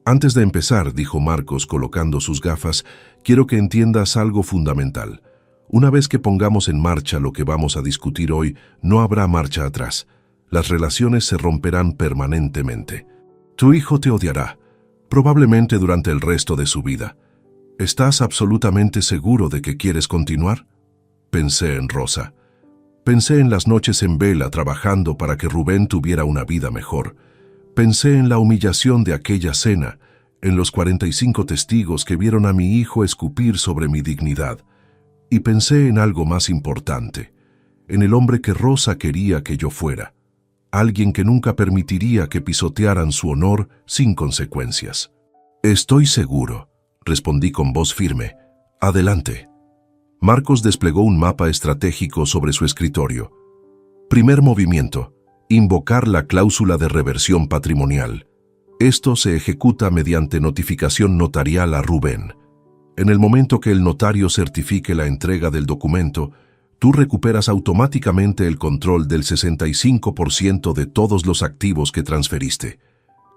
Antes de empezar, dijo Marcos colocando sus gafas, quiero que entiendas algo fundamental. Una vez que pongamos en marcha lo que vamos a discutir hoy, no habrá marcha atrás. Las relaciones se romperán permanentemente. Tu hijo te odiará, probablemente durante el resto de su vida. ¿Estás absolutamente seguro de que quieres continuar? Pensé en Rosa. Pensé en las noches en vela trabajando para que Rubén tuviera una vida mejor. Pensé en la humillación de aquella cena, en los 45 testigos que vieron a mi hijo escupir sobre mi dignidad. Y pensé en algo más importante, en el hombre que Rosa quería que yo fuera, alguien que nunca permitiría que pisotearan su honor sin consecuencias. Estoy seguro, respondí con voz firme. Adelante. Marcos desplegó un mapa estratégico sobre su escritorio. Primer movimiento, invocar la cláusula de reversión patrimonial. Esto se ejecuta mediante notificación notarial a Rubén. En el momento que el notario certifique la entrega del documento, tú recuperas automáticamente el control del 65% de todos los activos que transferiste.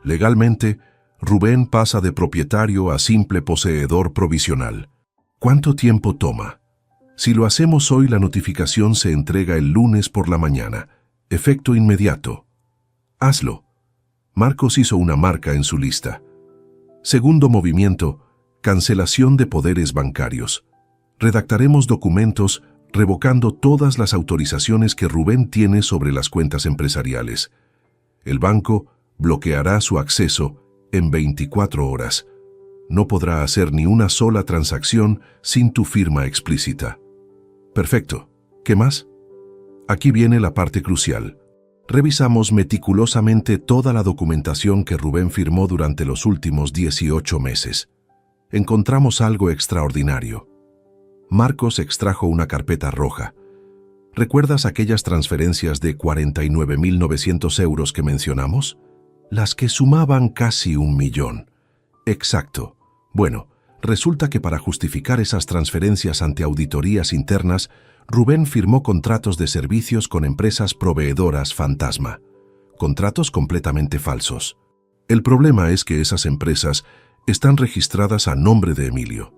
Legalmente, Rubén pasa de propietario a simple poseedor provisional. ¿Cuánto tiempo toma? Si lo hacemos hoy, la notificación se entrega el lunes por la mañana. Efecto inmediato. Hazlo. Marcos hizo una marca en su lista. Segundo movimiento, cancelación de poderes bancarios. Redactaremos documentos revocando todas las autorizaciones que Rubén tiene sobre las cuentas empresariales. El banco bloqueará su acceso en 24 horas. No podrá hacer ni una sola transacción sin tu firma explícita. Perfecto. ¿Qué más? Aquí viene la parte crucial. Revisamos meticulosamente toda la documentación que Rubén firmó durante los últimos 18 meses. Encontramos algo extraordinario. Marcos extrajo una carpeta roja. ¿Recuerdas aquellas transferencias de 49.900 euros que mencionamos? Las que sumaban casi 1 millón. Exacto. Bueno, resulta que para justificar esas transferencias ante auditorías internas, Rubén firmó contratos de servicios con empresas proveedoras fantasma. Contratos completamente falsos. El problema es que esas empresas están registradas a nombre de Emilio.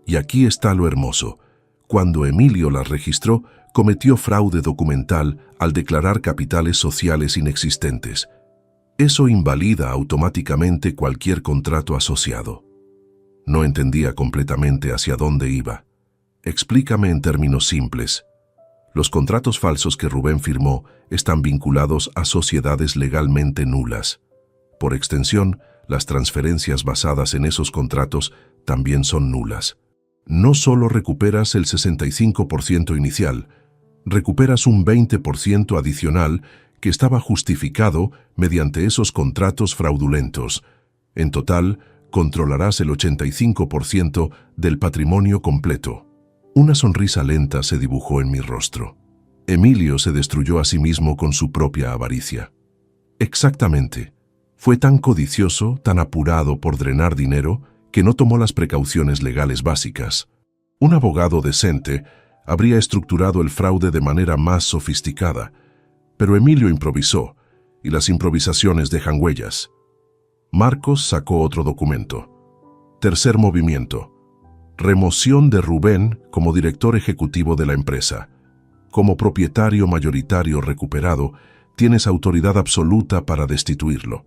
Y aquí está lo hermoso. Cuando Emilio las registró, cometió fraude documental al declarar capitales sociales inexistentes. Eso invalida automáticamente cualquier contrato asociado. No entendía completamente hacia dónde iba. Explícame en términos simples. Los contratos falsos que Rubén firmó están vinculados a sociedades legalmente nulas. Por extensión, las transferencias basadas en esos contratos también son nulas. No solo recuperas el 65% inicial, recuperas un 20% adicional que estaba justificado mediante esos contratos fraudulentos. En total, controlarás el 85% del patrimonio completo. Una sonrisa lenta se dibujó en mi rostro. Emilio se destruyó a sí mismo con su propia avaricia. Exactamente. Fue tan codicioso, tan apurado por drenar dinero, que no tomó las precauciones legales básicas. Un abogado decente habría estructurado el fraude de manera más sofisticada, pero Emilio improvisó, y las improvisaciones dejan huellas. Marcos sacó otro documento. Tercer movimiento. Remoción de Rubén como director ejecutivo de la empresa. Como propietario mayoritario recuperado, tienes autoridad absoluta para destituirlo.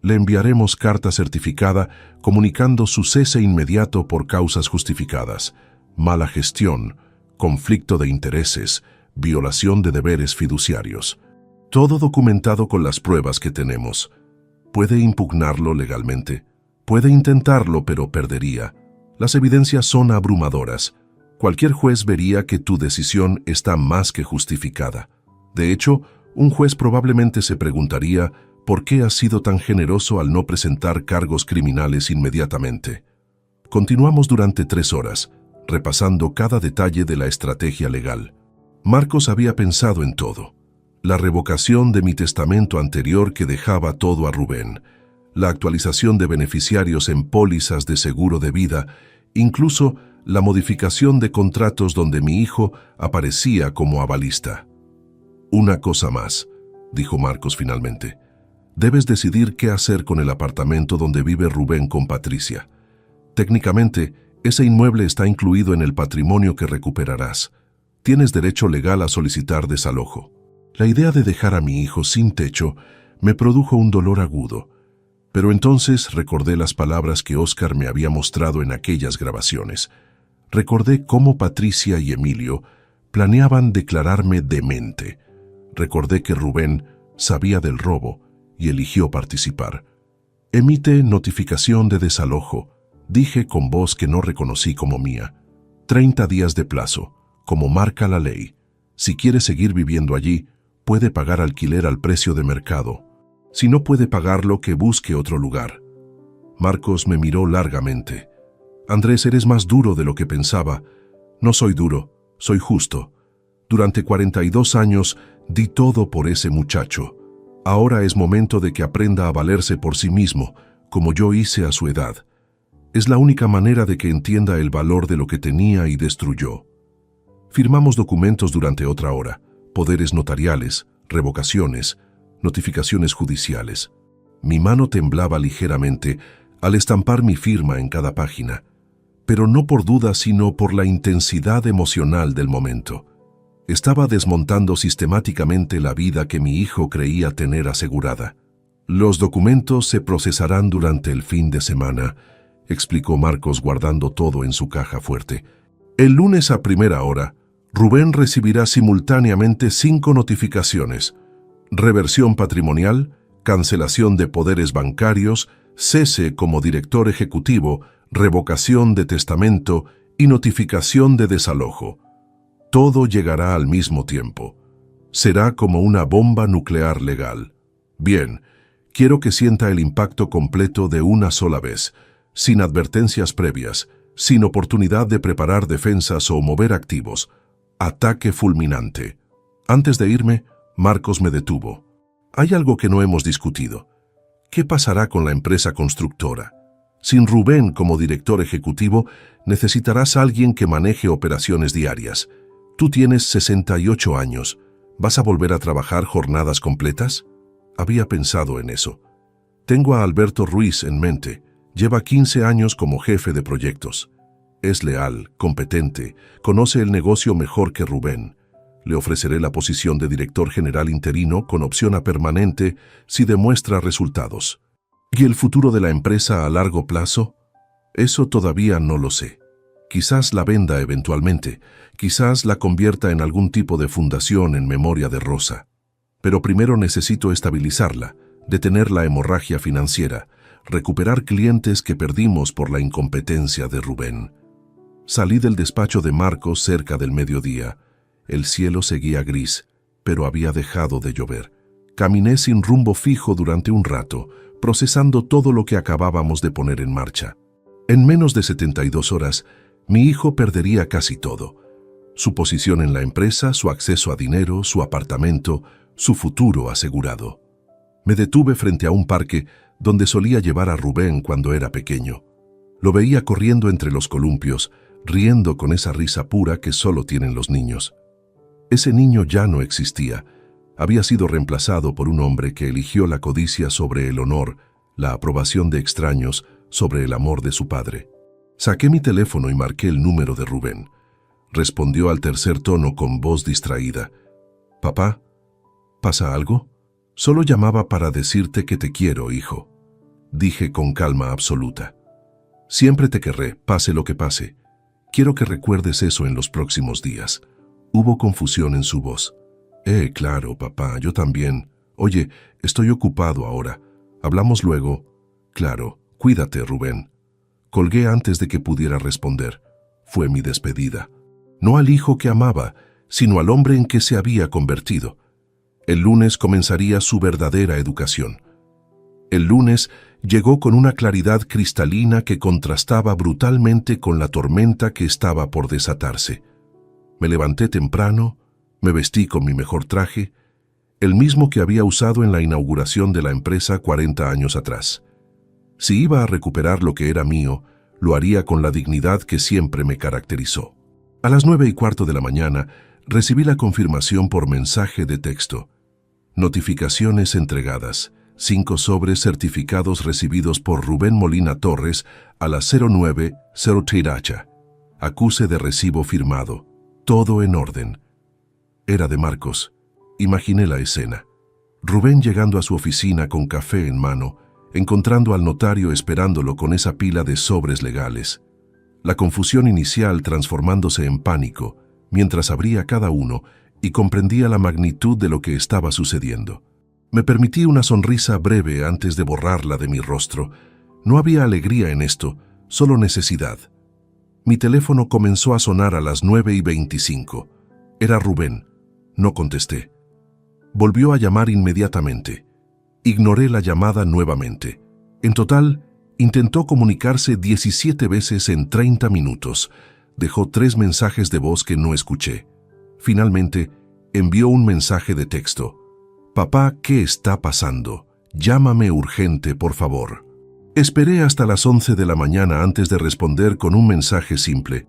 Le enviaremos carta certificada comunicando su cese inmediato por causas justificadas, mala gestión, conflicto de intereses, violación de deberes fiduciarios. Todo documentado con las pruebas que tenemos. ¿Puede impugnarlo legalmente? Puede intentarlo, pero perdería. Las evidencias son abrumadoras. Cualquier juez vería que tu decisión está más que justificada. De hecho, un juez probablemente se preguntaría por qué has sido tan generoso al no presentar cargos criminales inmediatamente. Continuamos durante 3 horas, repasando cada detalle de la estrategia legal. Marcos había pensado en todo. La revocación de mi testamento anterior que dejaba todo a Rubén, la actualización de beneficiarios en pólizas de seguro de vida, incluso la modificación de contratos donde mi hijo aparecía como avalista. Una cosa más, dijo Marcos finalmente. Debes decidir qué hacer con el apartamento donde vive Rubén con Patricia. Técnicamente, ese inmueble está incluido en el patrimonio que recuperarás. Tienes derecho legal a solicitar desalojo. La idea de dejar a mi hijo sin techo me produjo un dolor agudo. Pero entonces recordé las palabras que Óscar me había mostrado en aquellas grabaciones. Recordé cómo Patricia y Emilio planeaban declararme demente. Recordé que Rubén sabía del robo y eligió participar. Emite notificación de desalojo, dije con voz que no reconocí como mía. 30 días de plazo, como marca la ley. Si quiere seguir viviendo allí, puede pagar alquiler al precio de mercado. Si no puede pagarlo, que busque otro lugar. Marcos me miró largamente. Andrés, eres más duro de lo que pensaba. No soy duro, soy justo. Durante 42 años di todo por ese muchacho. Ahora es momento de que aprenda a valerse por sí mismo, como yo hice a su edad. Es la única manera de que entienda el valor de lo que tenía y destruyó. Firmamos documentos durante otra hora, poderes notariales, revocaciones, notificaciones judiciales. Mi mano temblaba ligeramente al estampar mi firma en cada página, pero no por duda sino por la intensidad emocional del momento. Estaba desmontando sistemáticamente la vida que mi hijo creía tener asegurada. Los documentos se procesarán durante el fin de semana, explicó Marcos guardando todo en su caja fuerte. El lunes a primera hora, Rubén recibirá simultáneamente 5 notificaciones: reversión patrimonial, cancelación de poderes bancarios, cese como director ejecutivo, revocación de testamento y notificación de desalojo. Todo llegará al mismo tiempo. Será como una bomba nuclear legal. Bien, quiero que sienta el impacto completo de una sola vez, sin advertencias previas, sin oportunidad de preparar defensas o mover activos. Ataque fulminante. Antes de irme, Marcos me detuvo. Hay algo que no hemos discutido. ¿Qué pasará con la empresa constructora? Sin Rubén como director ejecutivo, necesitarás a alguien que maneje operaciones diarias. Tú tienes 68 años. ¿Vas a volver a trabajar jornadas completas? Había pensado en eso. Tengo a Alberto Ruiz en mente. Lleva 15 años como jefe de proyectos. Es leal, competente, conoce el negocio mejor que Rubén. Le ofreceré la posición de director general interino con opción a permanente si demuestra resultados. ¿Y el futuro de la empresa a largo plazo? Eso todavía no lo sé. Quizás la venda eventualmente, quizás la convierta en algún tipo de fundación en memoria de Rosa. Pero primero necesito estabilizarla, detener la hemorragia financiera, recuperar clientes que perdimos por la incompetencia de Rubén. Salí del despacho de Marcos cerca del mediodía. El cielo seguía gris, pero había dejado de llover. Caminé sin rumbo fijo durante un rato, procesando todo lo que acabábamos de poner en marcha. En menos de 72 horas, mi hijo perdería casi todo: su posición en la empresa, su acceso a dinero, su apartamento, su futuro asegurado. Me detuve frente a un parque donde solía llevar a Rubén cuando era pequeño. Lo veía corriendo entre los columpios, riendo con esa risa pura que solo tienen los niños. Ese niño ya no existía. Había sido reemplazado por un hombre que eligió la codicia sobre el honor, la aprobación de extraños sobre el amor de su padre. Saqué mi teléfono y marqué el número de Rubén. Respondió al tercer tono con voz distraída. «Papá, ¿pasa algo? Solo llamaba para decirte que te quiero, hijo», dije con calma absoluta. «Siempre te querré, pase lo que pase. Quiero que recuerdes eso en los próximos días». Hubo confusión en su voz. Claro, papá, yo también. Oye, estoy ocupado ahora. ¿Hablamos luego? Claro, cuídate, Rubén. Colgué antes de que pudiera responder. Fue mi despedida. No al hijo que amaba, sino al hombre en que se había convertido. El lunes comenzaría su verdadera educación. El lunes llegó con una claridad cristalina que contrastaba brutalmente con la tormenta que estaba por desatarse. Me levanté temprano, me vestí con mi mejor traje, el mismo que había usado en la inauguración de la empresa 40 años atrás. Si iba a recuperar lo que era mío, lo haría con la dignidad que siempre me caracterizó. A las 9:15 de la mañana, recibí la confirmación por mensaje de texto. Notificaciones entregadas. 5 sobres certificados recibidos por Rubén Molina Torres a las 09:03. Acuse de recibo firmado. Todo en orden. Era de Marcos. Imaginé la escena. Rubén llegando a su oficina con café en mano, encontrando al notario esperándolo con esa pila de sobres legales. La confusión inicial transformándose en pánico, mientras abría cada uno y comprendía la magnitud de lo que estaba sucediendo. Me permití una sonrisa breve antes de borrarla de mi rostro. No había alegría en esto, solo necesidad. Mi teléfono comenzó a sonar a las 9:25. Era Rubén. No contesté. Volvió a llamar inmediatamente. Ignoré la llamada nuevamente. En total, intentó comunicarse 17 veces en 30 minutos. Dejó 3 mensajes de voz que no escuché. Finalmente, envió un mensaje de texto. Papá, ¿qué está pasando? Llámame urgente, por favor. Esperé hasta las 11 de la mañana antes de responder con un mensaje simple.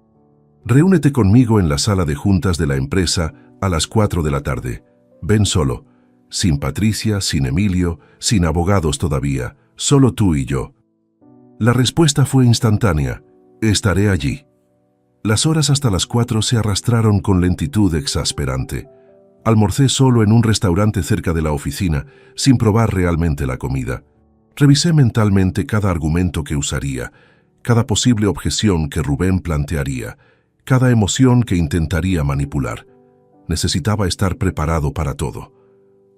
Reúnete conmigo en la sala de juntas de la empresa a las 4 de la tarde. Ven solo. Sin Patricia, sin Emilio, sin abogados todavía. Solo tú y yo. La respuesta fue instantánea. Estaré allí. Las horas hasta las 4 se arrastraron con lentitud exasperante. Almorcé solo en un restaurante cerca de la oficina, sin probar realmente la comida. Revisé mentalmente cada argumento que usaría, cada posible objeción que Rubén plantearía, cada emoción que intentaría manipular. Necesitaba estar preparado para todo.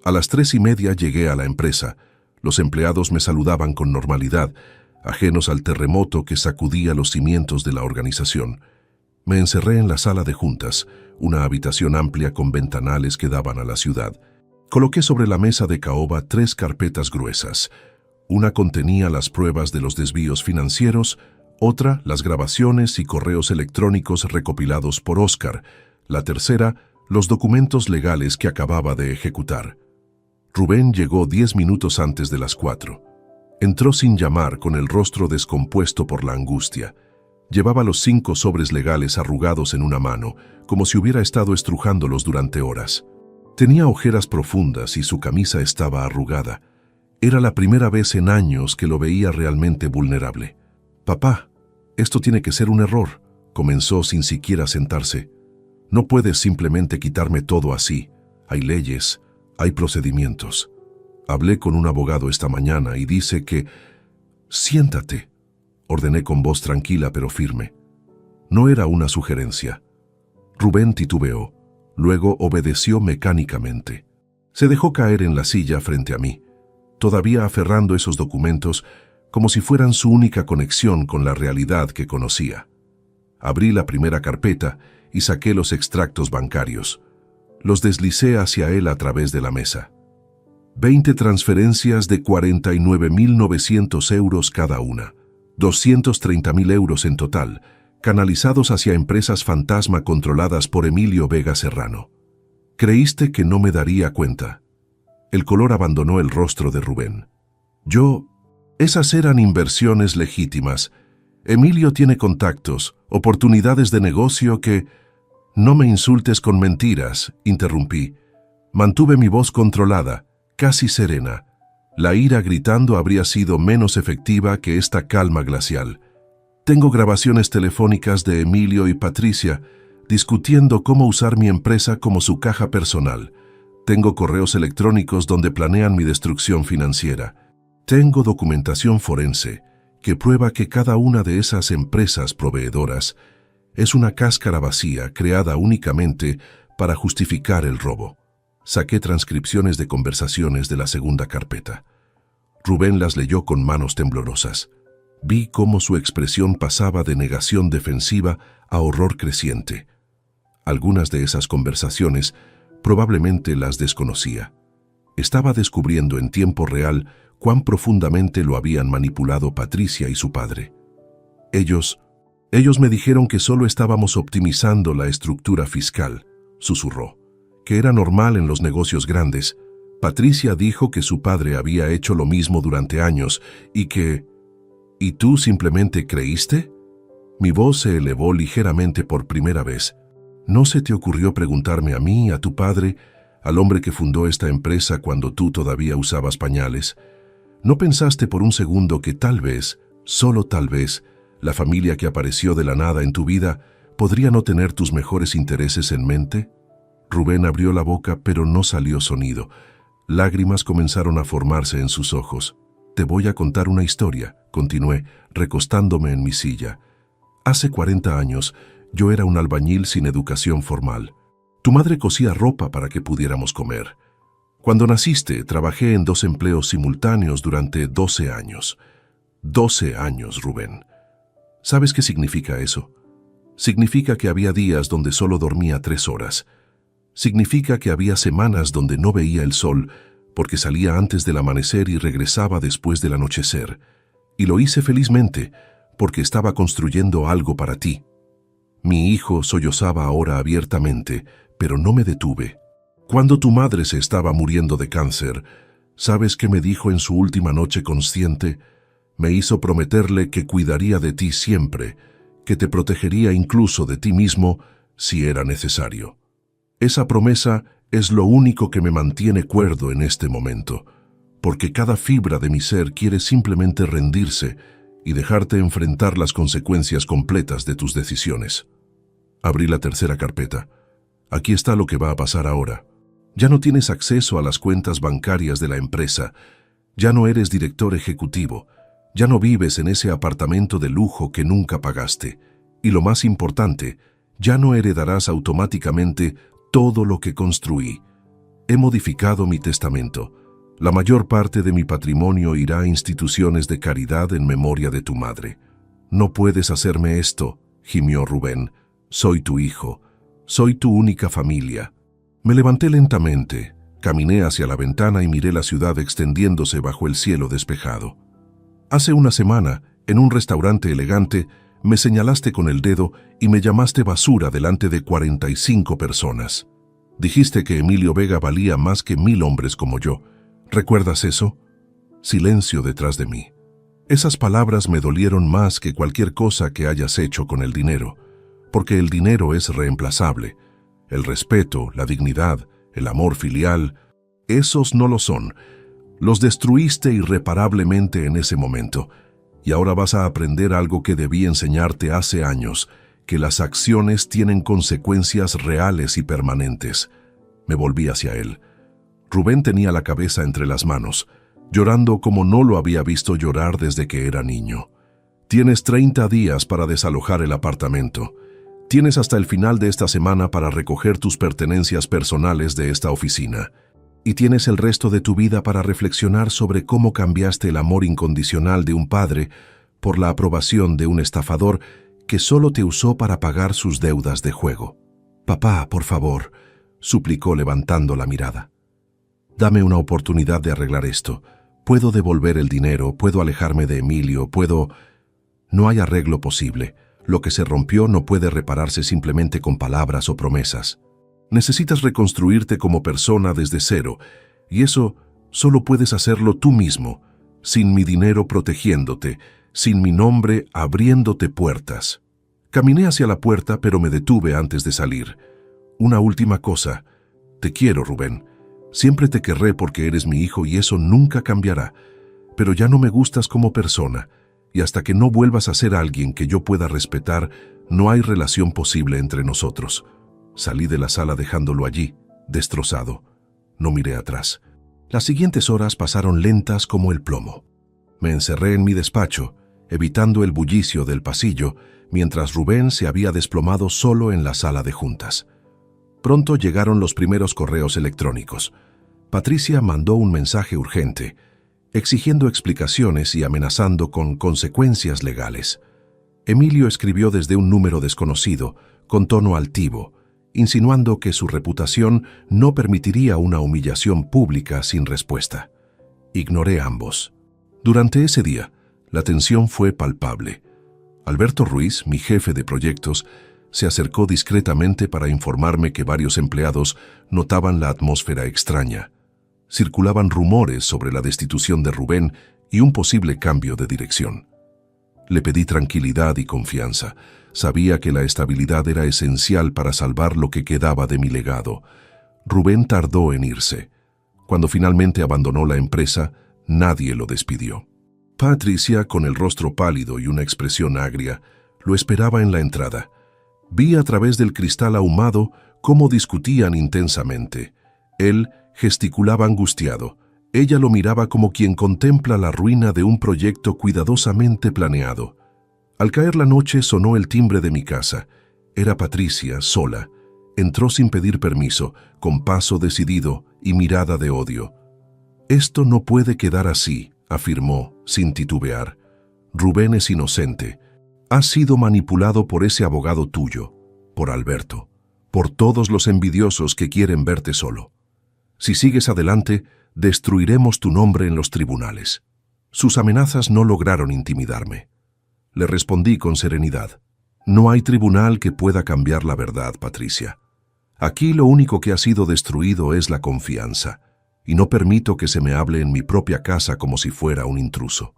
A las 3:30 llegué a la empresa. Los empleados me saludaban con normalidad, ajenos al terremoto que sacudía los cimientos de la organización. Me encerré en la sala de juntas, una habitación amplia con ventanales que daban a la ciudad. Coloqué sobre la mesa de caoba 3 carpetas gruesas. Una contenía las pruebas de los desvíos financieros, otra las grabaciones y correos electrónicos recopilados por Oscar, la tercera los documentos legales que acababa de ejecutar. Rubén llegó 10 minutos antes de las 4. Entró sin llamar, con el rostro descompuesto por la angustia. Llevaba los 5 sobres legales arrugados en una mano, como si hubiera estado estrujándolos durante horas. Tenía ojeras profundas y su camisa estaba arrugada. Era la primera vez en años que lo veía realmente vulnerable. «Papá, esto tiene que ser un error», comenzó sin siquiera sentarse. «No puedes simplemente quitarme todo así. Hay leyes, hay procedimientos. Hablé con un abogado esta mañana y dice que...» «Siéntate», ordené con voz tranquila pero firme. No era una sugerencia. Rubén titubeó, luego obedeció mecánicamente. Se dejó caer en la silla frente a mí, todavía aferrando esos documentos como si fueran su única conexión con la realidad que conocía. Abrí la primera carpeta y saqué los extractos bancarios. Los deslicé hacia él a través de la mesa. 20 transferencias de 49.900 euros cada una. 230.000 euros en total, canalizados hacia empresas fantasma controladas por Emilio Vega Serrano. «¿Creíste que no me daría cuenta?» El color abandonó el rostro de Rubén. Esas eran inversiones legítimas. Emilio tiene contactos, oportunidades de negocio que... «No me insultes con mentiras», interrumpí. Mantuve mi voz controlada, casi serena. La ira gritando habría sido menos efectiva que esta calma glacial. Tengo grabaciones telefónicas de Emilio y Patricia discutiendo cómo usar mi empresa como su caja personal. Tengo correos electrónicos donde planean mi destrucción financiera. Tengo documentación forense que prueba que cada una de esas empresas proveedoras es una cáscara vacía creada únicamente para justificar el robo. Saqué transcripciones de conversaciones de la segunda carpeta. Rubén las leyó con manos temblorosas. Vi cómo su expresión pasaba de negación defensiva a horror creciente. Algunas de esas conversaciones probablemente las desconocía. Estaba descubriendo en tiempo real cuán profundamente lo habían manipulado Patricia y su padre. Ellos me dijeron que solo estábamos optimizando la estructura fiscal, susurró, que era normal en los negocios grandes. Patricia dijo que su padre había hecho lo mismo durante años y que... ¿Y tú simplemente creíste? Mi voz se elevó ligeramente por primera vez. ¿No se te ocurrió preguntarme a mí, a tu padre, al hombre que fundó esta empresa cuando tú todavía usabas pañales? ¿No pensaste por un segundo que tal vez, solo tal vez, la familia que apareció de la nada en tu vida podría no tener tus mejores intereses en mente? Rubén abrió la boca, pero no salió sonido. Lágrimas comenzaron a formarse en sus ojos. «Te voy a contar una historia», continué, recostándome en mi silla. «Hace 40 años, yo era un albañil sin educación formal. Tu madre cosía ropa para que pudiéramos comer. Cuando naciste, trabajé en 2 empleos simultáneos durante 12 años. 12 años, Rubén. ¿Sabes qué significa eso? Significa que había días donde solo dormía 3 horas. Significa que había semanas donde no veía el sol porque salía antes del amanecer y regresaba después del anochecer. Y lo hice felizmente porque estaba construyendo algo para ti. Mi hijo sollozaba ahora abiertamente, pero no me detuve. Cuando tu madre se estaba muriendo de cáncer, ¿sabes qué me dijo en su última noche consciente? Me hizo prometerle que cuidaría de ti siempre, que te protegería incluso de ti mismo si era necesario. Esa promesa es lo único que me mantiene cuerdo en este momento, porque cada fibra de mi ser quiere simplemente rendirse y dejarte enfrentar las consecuencias completas de tus decisiones. Abrí la tercera carpeta. Aquí está lo que va a pasar ahora. Ya no tienes acceso a las cuentas bancarias de la empresa, ya no eres director ejecutivo, ya no vives en ese apartamento de lujo que nunca pagaste, y lo más importante, ya no heredarás automáticamente todo lo que construí. He modificado mi testamento. La mayor parte de mi patrimonio irá a instituciones de caridad en memoria de tu madre. No puedes hacerme esto, gimió Rubén. Soy tu hijo, soy tu única familia. Me levanté lentamente, caminé hacia la ventana y miré la ciudad extendiéndose bajo el cielo despejado. Hace una semana, en un restaurante elegante, me señalaste con el dedo y me llamaste basura delante de 45 personas. Dijiste que Emilio Vega valía más que 1000 hombres como yo. ¿Recuerdas eso? Silencio detrás de mí. Esas palabras me dolieron más que cualquier cosa que hayas hecho con el dinero, porque el dinero es reemplazable. El respeto, la dignidad, el amor filial, esos no lo son. Los destruiste irreparablemente en ese momento, y ahora vas a aprender algo que debí enseñarte hace años, que las acciones tienen consecuencias reales y permanentes. Me volví hacia él. Rubén tenía la cabeza entre las manos, llorando como no lo había visto llorar desde que era niño. Tienes 30 días para desalojar el apartamento. Tienes hasta el final de esta semana para recoger tus pertenencias personales de esta oficina. Y tienes el resto de tu vida para reflexionar sobre cómo cambiaste el amor incondicional de un padre por la aprobación de un estafador que solo te usó para pagar sus deudas de juego. Papá, por favor, suplicó levantando la mirada. Dame una oportunidad de arreglar esto. Puedo devolver el dinero, puedo alejarme de Emilio, puedo... No hay arreglo posible. Lo que se rompió no puede repararse simplemente con palabras o promesas. Necesitas reconstruirte como persona desde cero, y eso solo puedes hacerlo tú mismo, sin mi dinero protegiéndote, sin mi nombre abriéndote puertas. Caminé hacia la puerta, pero me detuve antes de salir. Una última cosa. Te quiero, Rubén. Siempre te querré porque eres mi hijo y eso nunca cambiará. Pero ya no me gustas como persona, y hasta que no vuelvas a ser alguien que yo pueda respetar, no hay relación posible entre nosotros. Salí de la sala dejándolo allí, destrozado. No miré atrás. Las siguientes horas pasaron lentas como el plomo. Me encerré en mi despacho, evitando el bullicio del pasillo, mientras Rubén se había desplomado solo en la sala de juntas. Pronto llegaron los primeros correos electrónicos. Patricia mandó un mensaje urgente, exigiendo explicaciones y amenazando con consecuencias legales. Emilio escribió desde un número desconocido, con tono altivo, insinuando que su reputación no permitiría una humillación pública sin respuesta. Ignoré ambos. Durante ese día, la tensión fue palpable. Alberto Ruiz, mi jefe de proyectos, se acercó discretamente para informarme que varios empleados notaban la atmósfera extraña. Circulaban rumores sobre la destitución de Rubén y un posible cambio de dirección. Le pedí tranquilidad y confianza. Sabía que la estabilidad era esencial para salvar lo que quedaba de mi legado. Rubén tardó en irse. Cuando finalmente abandonó la empresa, nadie lo despidió. Patricia, con el rostro pálido y una expresión agria, lo esperaba en la entrada. Vi a través del cristal ahumado cómo discutían intensamente. Él gesticulaba angustiado. Ella lo miraba como quien contempla la ruina de un proyecto cuidadosamente planeado. Al caer la noche sonó el timbre de mi casa. Era Patricia, sola. Entró sin pedir permiso, con paso decidido y mirada de odio. «Esto no puede quedar así», afirmó, sin titubear. «Rubén es inocente. Ha sido manipulado por ese abogado tuyo, por Alberto, por todos los envidiosos que quieren verte solo. Si sigues adelante, destruiremos tu nombre en los tribunales». Sus amenazas no lograron intimidarme. Le respondí con serenidad. «No hay tribunal que pueda cambiar la verdad, Patricia. Aquí lo único que ha sido destruido es la confianza, y no permito que se me hable en mi propia casa como si fuera un intruso.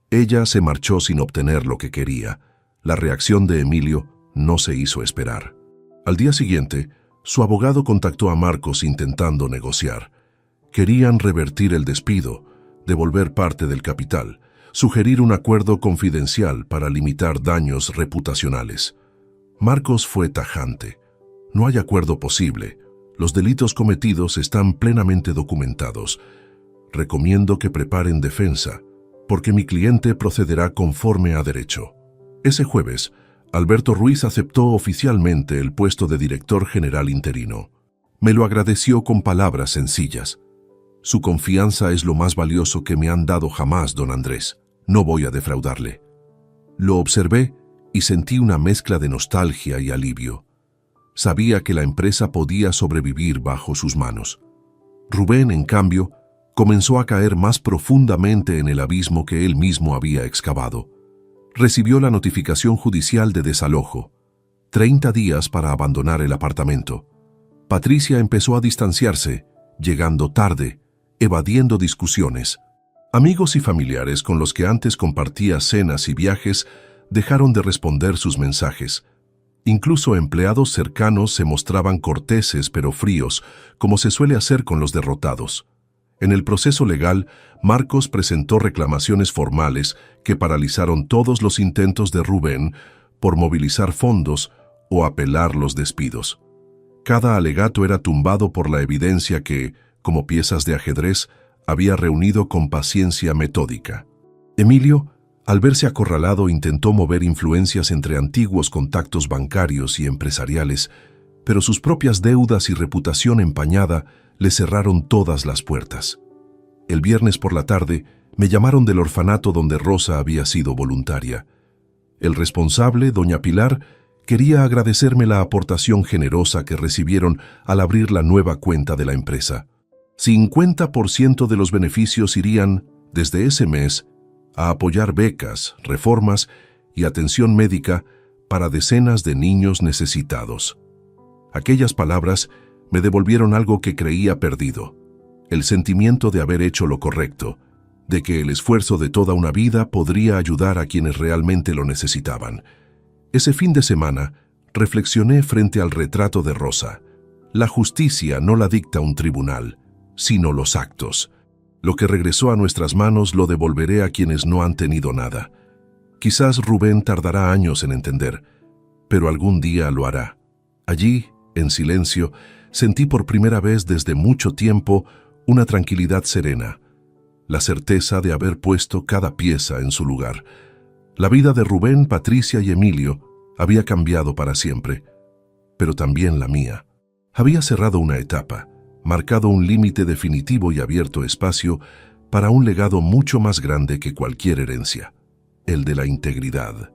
Ella se marchó sin obtener lo que quería. La reacción de Emilio no se hizo esperar. Al día siguiente, su abogado contactó a Marcos intentando negociar. Querían revertir el despido, devolver parte del capital, sugerir un acuerdo confidencial para limitar daños reputacionales. Marcos fue tajante. No hay acuerdo posible. Los delitos cometidos están plenamente documentados. Recomiendo que preparen defensa, porque mi cliente procederá conforme a derecho. Ese jueves, Alberto Ruiz aceptó oficialmente el puesto de director general interino. Me lo agradeció con palabras sencillas. Su confianza es lo más valioso que me han dado jamás, don Andrés. No voy a defraudarle. Lo observé y sentí una mezcla de nostalgia y alivio. Sabía que la empresa podía sobrevivir bajo sus manos. Rubén, en cambio, comenzó a caer más profundamente en el abismo que él mismo había excavado. Recibió la notificación judicial de desalojo. 30 días para abandonar el apartamento. Patricia empezó a distanciarse, llegando tarde, evadiendo discusiones. Amigos y familiares con los que antes compartía cenas y viajes dejaron de responder sus mensajes. Incluso empleados cercanos se mostraban corteses pero fríos, como se suele hacer con los derrotados. En el proceso legal, Marcos presentó reclamaciones formales que paralizaron todos los intentos de Rubén por movilizar fondos o apelar los despidos. Cada alegato era tumbado por la evidencia que, como piezas de ajedrez, había reunido con paciencia metódica. Emilio, al verse acorralado, intentó mover influencias entre antiguos contactos bancarios y empresariales, pero sus propias deudas y reputación empañada le cerraron todas las puertas. El viernes por la tarde me llamaron del orfanato donde Rosa había sido voluntaria. El responsable, doña Pilar, quería agradecerme la aportación generosa que recibieron al abrir la nueva cuenta de la empresa. 50% de los beneficios irían, desde ese mes, a apoyar becas, reformas y atención médica para decenas de niños necesitados. Aquellas palabras me devolvieron algo que creía perdido, el sentimiento de haber hecho lo correcto, de que el esfuerzo de toda una vida podría ayudar a quienes realmente lo necesitaban. Ese fin de semana, reflexioné frente al retrato de Rosa. La justicia no la dicta un tribunal, sino los actos. Lo que regresó a nuestras manos lo devolveré a quienes no han tenido nada. Quizás Rubén tardará años en entender, pero algún día lo hará. Allí, en silencio, sentí por primera vez desde mucho tiempo una tranquilidad serena, la certeza de haber puesto cada pieza en su lugar. La vida de Rubén, Patricia y Emilio había cambiado para siempre, pero también la mía. Había cerrado una etapa, marcado un límite definitivo y abierto espacio para un legado mucho más grande que cualquier herencia, el de la integridad.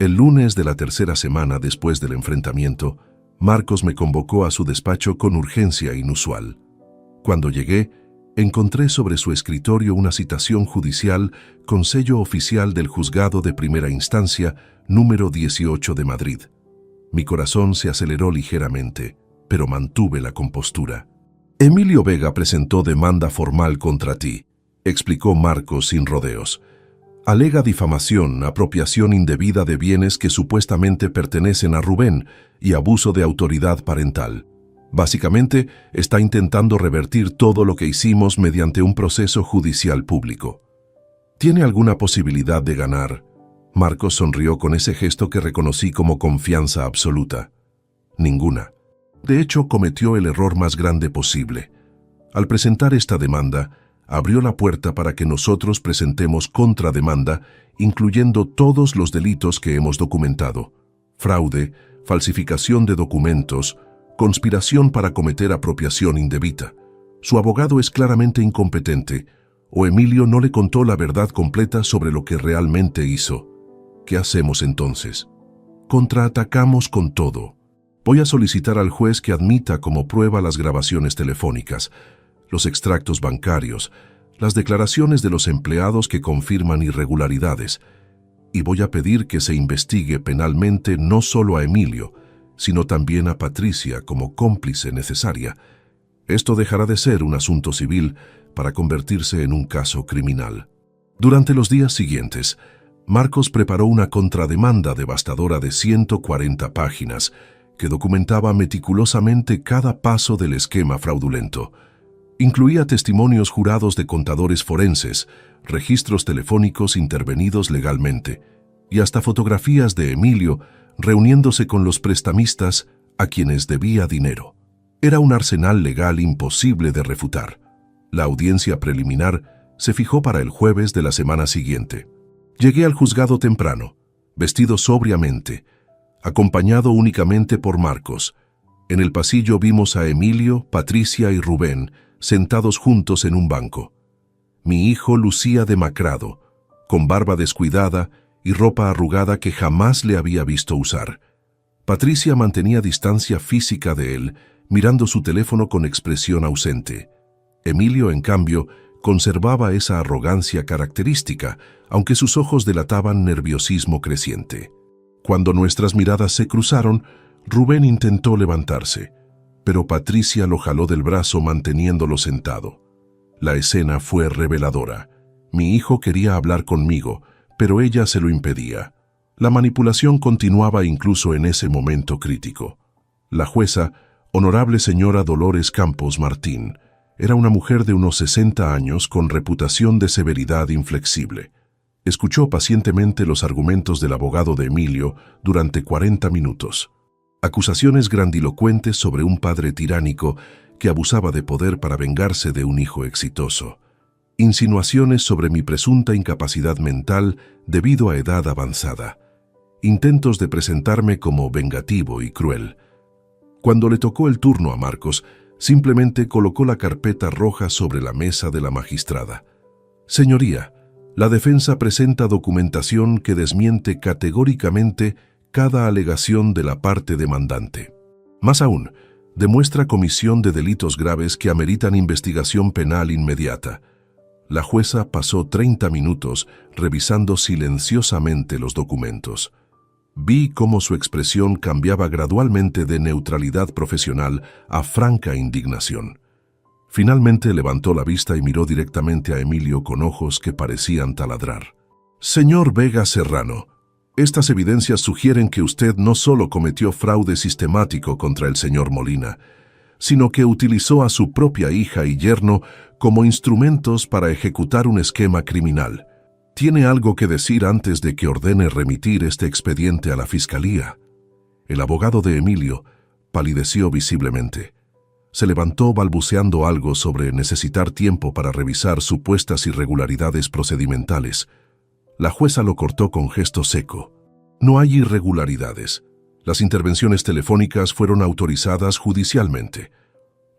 El lunes de la tercera semana después del enfrentamiento, Marcos me convocó a su despacho con urgencia inusual. Cuando llegué, encontré sobre su escritorio una citación judicial con sello oficial del Juzgado de Primera Instancia número 18 de Madrid. Mi corazón se aceleró ligeramente, pero mantuve la compostura. Emilio Vega presentó demanda formal contra ti, explicó Marcos sin rodeos. Alega difamación, apropiación indebida de bienes que supuestamente pertenecen a Rubén y abuso de autoridad parental. Básicamente, está intentando revertir todo lo que hicimos mediante un proceso judicial público. ¿Tiene alguna posibilidad de ganar? Marcos sonrió con ese gesto que reconocí como confianza absoluta. Ninguna. De hecho, cometió el error más grande posible. Al presentar esta demanda, abrió la puerta para que nosotros presentemos contrademanda, incluyendo todos los delitos que hemos documentado: fraude, falsificación de documentos, conspiración para cometer apropiación indebida. Su abogado es claramente incompetente, o Emilio no le contó la verdad completa sobre lo que realmente hizo. ¿Qué hacemos entonces? Contraatacamos con todo. Voy a solicitar al juez que admita como prueba las grabaciones telefónicas, los extractos bancarios, las declaraciones de los empleados que confirman irregularidades, y voy a pedir que se investigue penalmente no solo a Emilio, sino también a Patricia como cómplice necesaria. Esto dejará de ser un asunto civil para convertirse en un caso criminal. Durante los días siguientes, Marcos preparó una contrademanda devastadora de 140 páginas que documentaba meticulosamente cada paso del esquema fraudulento. Incluía testimonios jurados de contadores forenses, registros telefónicos intervenidos legalmente y hasta fotografías de Emilio reuniéndose con los prestamistas a quienes debía dinero. Era un arsenal legal imposible de refutar. La audiencia preliminar se fijó para el jueves de la semana siguiente. Llegué al juzgado temprano, vestido sobriamente, acompañado únicamente por Marcos. En el pasillo vimos a Emilio, Patricia y Rubén sentados juntos en un banco. Mi hijo lucía demacrado, con barba descuidada y ropa arrugada que jamás le había visto usar. Patricia mantenía distancia física de él, mirando su teléfono con expresión ausente. Emilio, en cambio, conservaba esa arrogancia característica, aunque sus ojos delataban nerviosismo creciente. Cuando nuestras miradas se cruzaron, Rubén intentó levantarse, pero Patricia lo jaló del brazo manteniéndolo sentado. La escena fue reveladora. Mi hijo quería hablar conmigo, pero ella se lo impedía. La manipulación continuaba incluso en ese momento crítico. La jueza, honorable señora Dolores Campos Martín, era una mujer de unos 60 años con reputación de severidad inflexible. Escuchó pacientemente los argumentos del abogado de Emilio durante 40 minutos. Acusaciones grandilocuentes sobre un padre tiránico que abusaba de poder para vengarse de un hijo exitoso. Insinuaciones sobre mi presunta incapacidad mental debido a edad avanzada. Intentos de presentarme como vengativo y cruel. Cuando le tocó el turno a Marcos, simplemente colocó la carpeta roja sobre la mesa de la magistrada. Señoría, la defensa presenta documentación que desmiente categóricamente cada alegación de la parte demandante. Más aún, demuestra comisión de delitos graves que ameritan investigación penal inmediata. La jueza pasó 30 minutos revisando silenciosamente los documentos. Vi cómo su expresión cambiaba gradualmente de neutralidad profesional a franca indignación. Finalmente levantó la vista y miró directamente a Emilio con ojos que parecían taladrar. Señor Vega Serrano, estas evidencias sugieren que usted no solo cometió fraude sistemático contra el señor Molina, sino que utilizó a su propia hija y yerno como instrumentos para ejecutar un esquema criminal. ¿Tiene algo que decir antes de que ordene remitir este expediente a la Fiscalía? El abogado de Emilio palideció visiblemente. Se levantó balbuceando algo sobre necesitar tiempo para revisar supuestas irregularidades procedimentales. La jueza lo cortó con gesto seco. No hay irregularidades. Las intervenciones telefónicas fueron autorizadas judicialmente.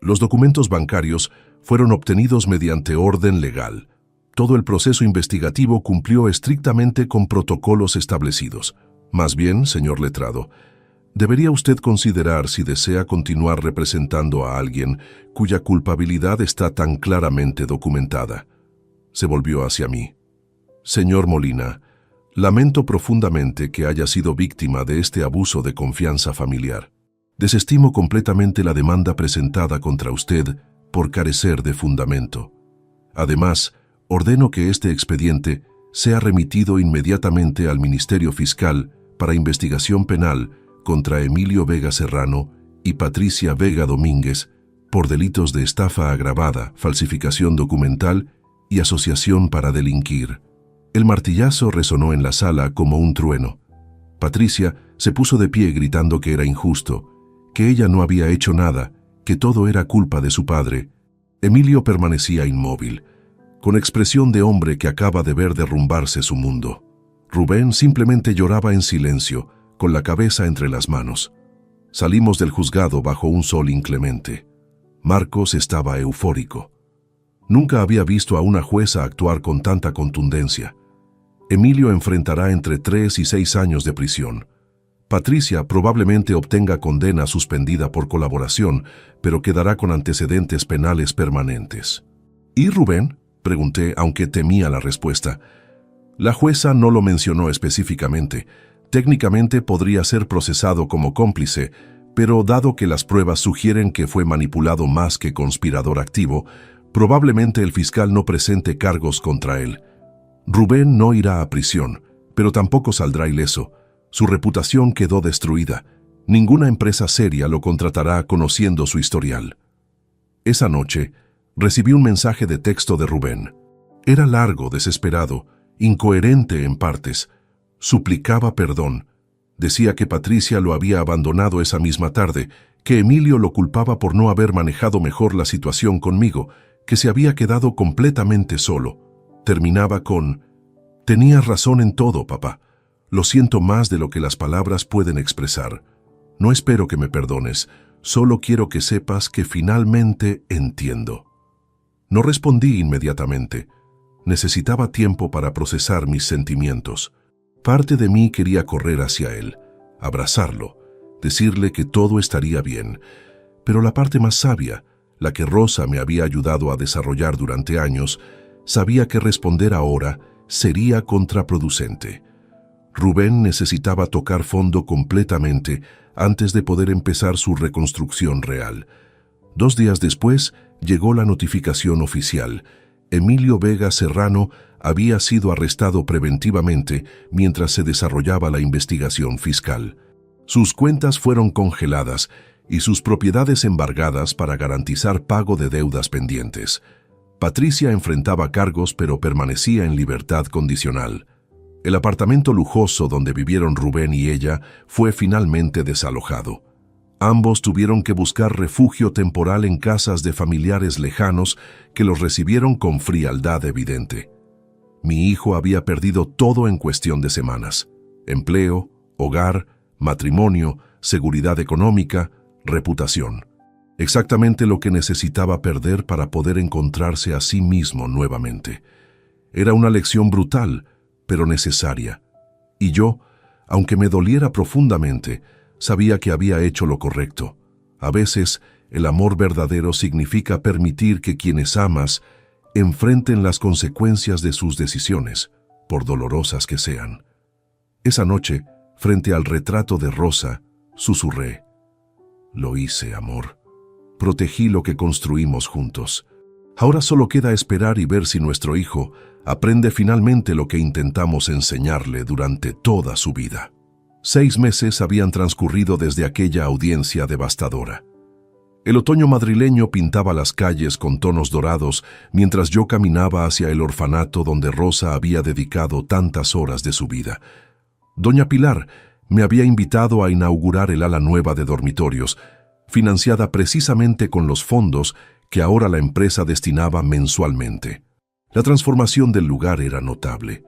Los documentos bancarios fueron obtenidos mediante orden legal. Todo el proceso investigativo cumplió estrictamente con protocolos establecidos. Más bien, señor letrado, debería usted considerar si desea continuar representando a alguien cuya culpabilidad está tan claramente documentada. Se volvió hacia mí. Señor Molina, lamento profundamente que haya sido víctima de este abuso de confianza familiar. Desestimo completamente la demanda presentada contra usted por carecer de fundamento. Además, ordeno que este expediente sea remitido inmediatamente al Ministerio Fiscal para investigación penal contra Emilio Vega Serrano y Patricia Vega Domínguez por delitos de estafa agravada, falsificación documental y asociación para delinquir. El martillazo resonó en la sala como un trueno. Patricia se puso de pie gritando que era injusto, que ella no había hecho nada, que todo era culpa de su padre. Emilio permanecía inmóvil, con expresión de hombre que acaba de ver derrumbarse su mundo. Rubén simplemente lloraba en silencio, con la cabeza entre las manos. Salimos del juzgado bajo un sol inclemente. Marcos estaba eufórico. Nunca había visto a una jueza actuar con tanta contundencia. Emilio enfrentará entre 3 y 6 años de prisión. Patricia probablemente obtenga condena suspendida por colaboración, pero quedará con antecedentes penales permanentes. ¿Y Rubén?, pregunté, aunque temía la respuesta. La jueza no lo mencionó específicamente. Técnicamente podría ser procesado como cómplice, Pero dado que las pruebas sugieren que fue manipulado más que conspirador activo, probablemente el fiscal no presente cargos contra él. Rubén no irá a prisión, pero tampoco saldrá ileso. Su reputación quedó destruida. Ninguna empresa seria lo contratará conociendo su historial. Esa noche, recibí un mensaje de texto de Rubén. Era largo, desesperado, incoherente en partes. Suplicaba perdón. Decía que Patricia lo había abandonado esa misma tarde, que Emilio lo culpaba por no haber manejado mejor la situación conmigo, que se había quedado completamente solo. Terminaba con: «Tenías razón en todo, papá. Lo siento más de lo que las palabras pueden expresar. No espero que me perdones, solo quiero que sepas que finalmente entiendo». No respondí inmediatamente. Necesitaba tiempo para procesar mis sentimientos. Parte de mí quería correr hacia él, abrazarlo, decirle que todo estaría bien, pero la parte más sabia, la que Rosa me había ayudado a desarrollar durante años, sabía que responder ahora sería contraproducente. Rubén necesitaba tocar fondo completamente antes de poder empezar su reconstrucción real. 2 días después llegó la notificación oficial. Emilio Vega Serrano había sido arrestado preventivamente mientras se desarrollaba la investigación fiscal. Sus cuentas fueron congeladas y sus propiedades embargadas para garantizar pago de deudas pendientes. Patricia enfrentaba cargos pero permanecía en libertad condicional. El apartamento lujoso donde vivieron Rubén y ella fue finalmente desalojado. Ambos tuvieron que buscar refugio temporal en casas de familiares lejanos que los recibieron con frialdad evidente. Mi hijo había perdido todo en cuestión de semanas: empleo, hogar, matrimonio, seguridad económica, reputación. Exactamente lo que necesitaba perder para poder encontrarse a sí mismo nuevamente. Era una lección brutal, pero necesaria. Y yo, aunque me doliera profundamente, sabía que había hecho lo correcto. A veces, el amor verdadero significa permitir que quienes amas enfrenten las consecuencias de sus decisiones, por dolorosas que sean. Esa noche, frente al retrato de Rosa, susurré: «Lo hice, amor. Protegí lo que construimos juntos. Ahora solo queda esperar y ver si nuestro hijo aprende finalmente lo que intentamos enseñarle durante toda su vida». 6 meses habían transcurrido desde aquella audiencia devastadora. El otoño madrileño pintaba las calles con tonos dorados mientras yo caminaba hacia el orfanato donde Rosa había dedicado tantas horas de su vida. Doña Pilar me había invitado a inaugurar el ala nueva de dormitorios, financiada precisamente con los fondos que ahora la empresa destinaba mensualmente. La transformación del lugar era notable.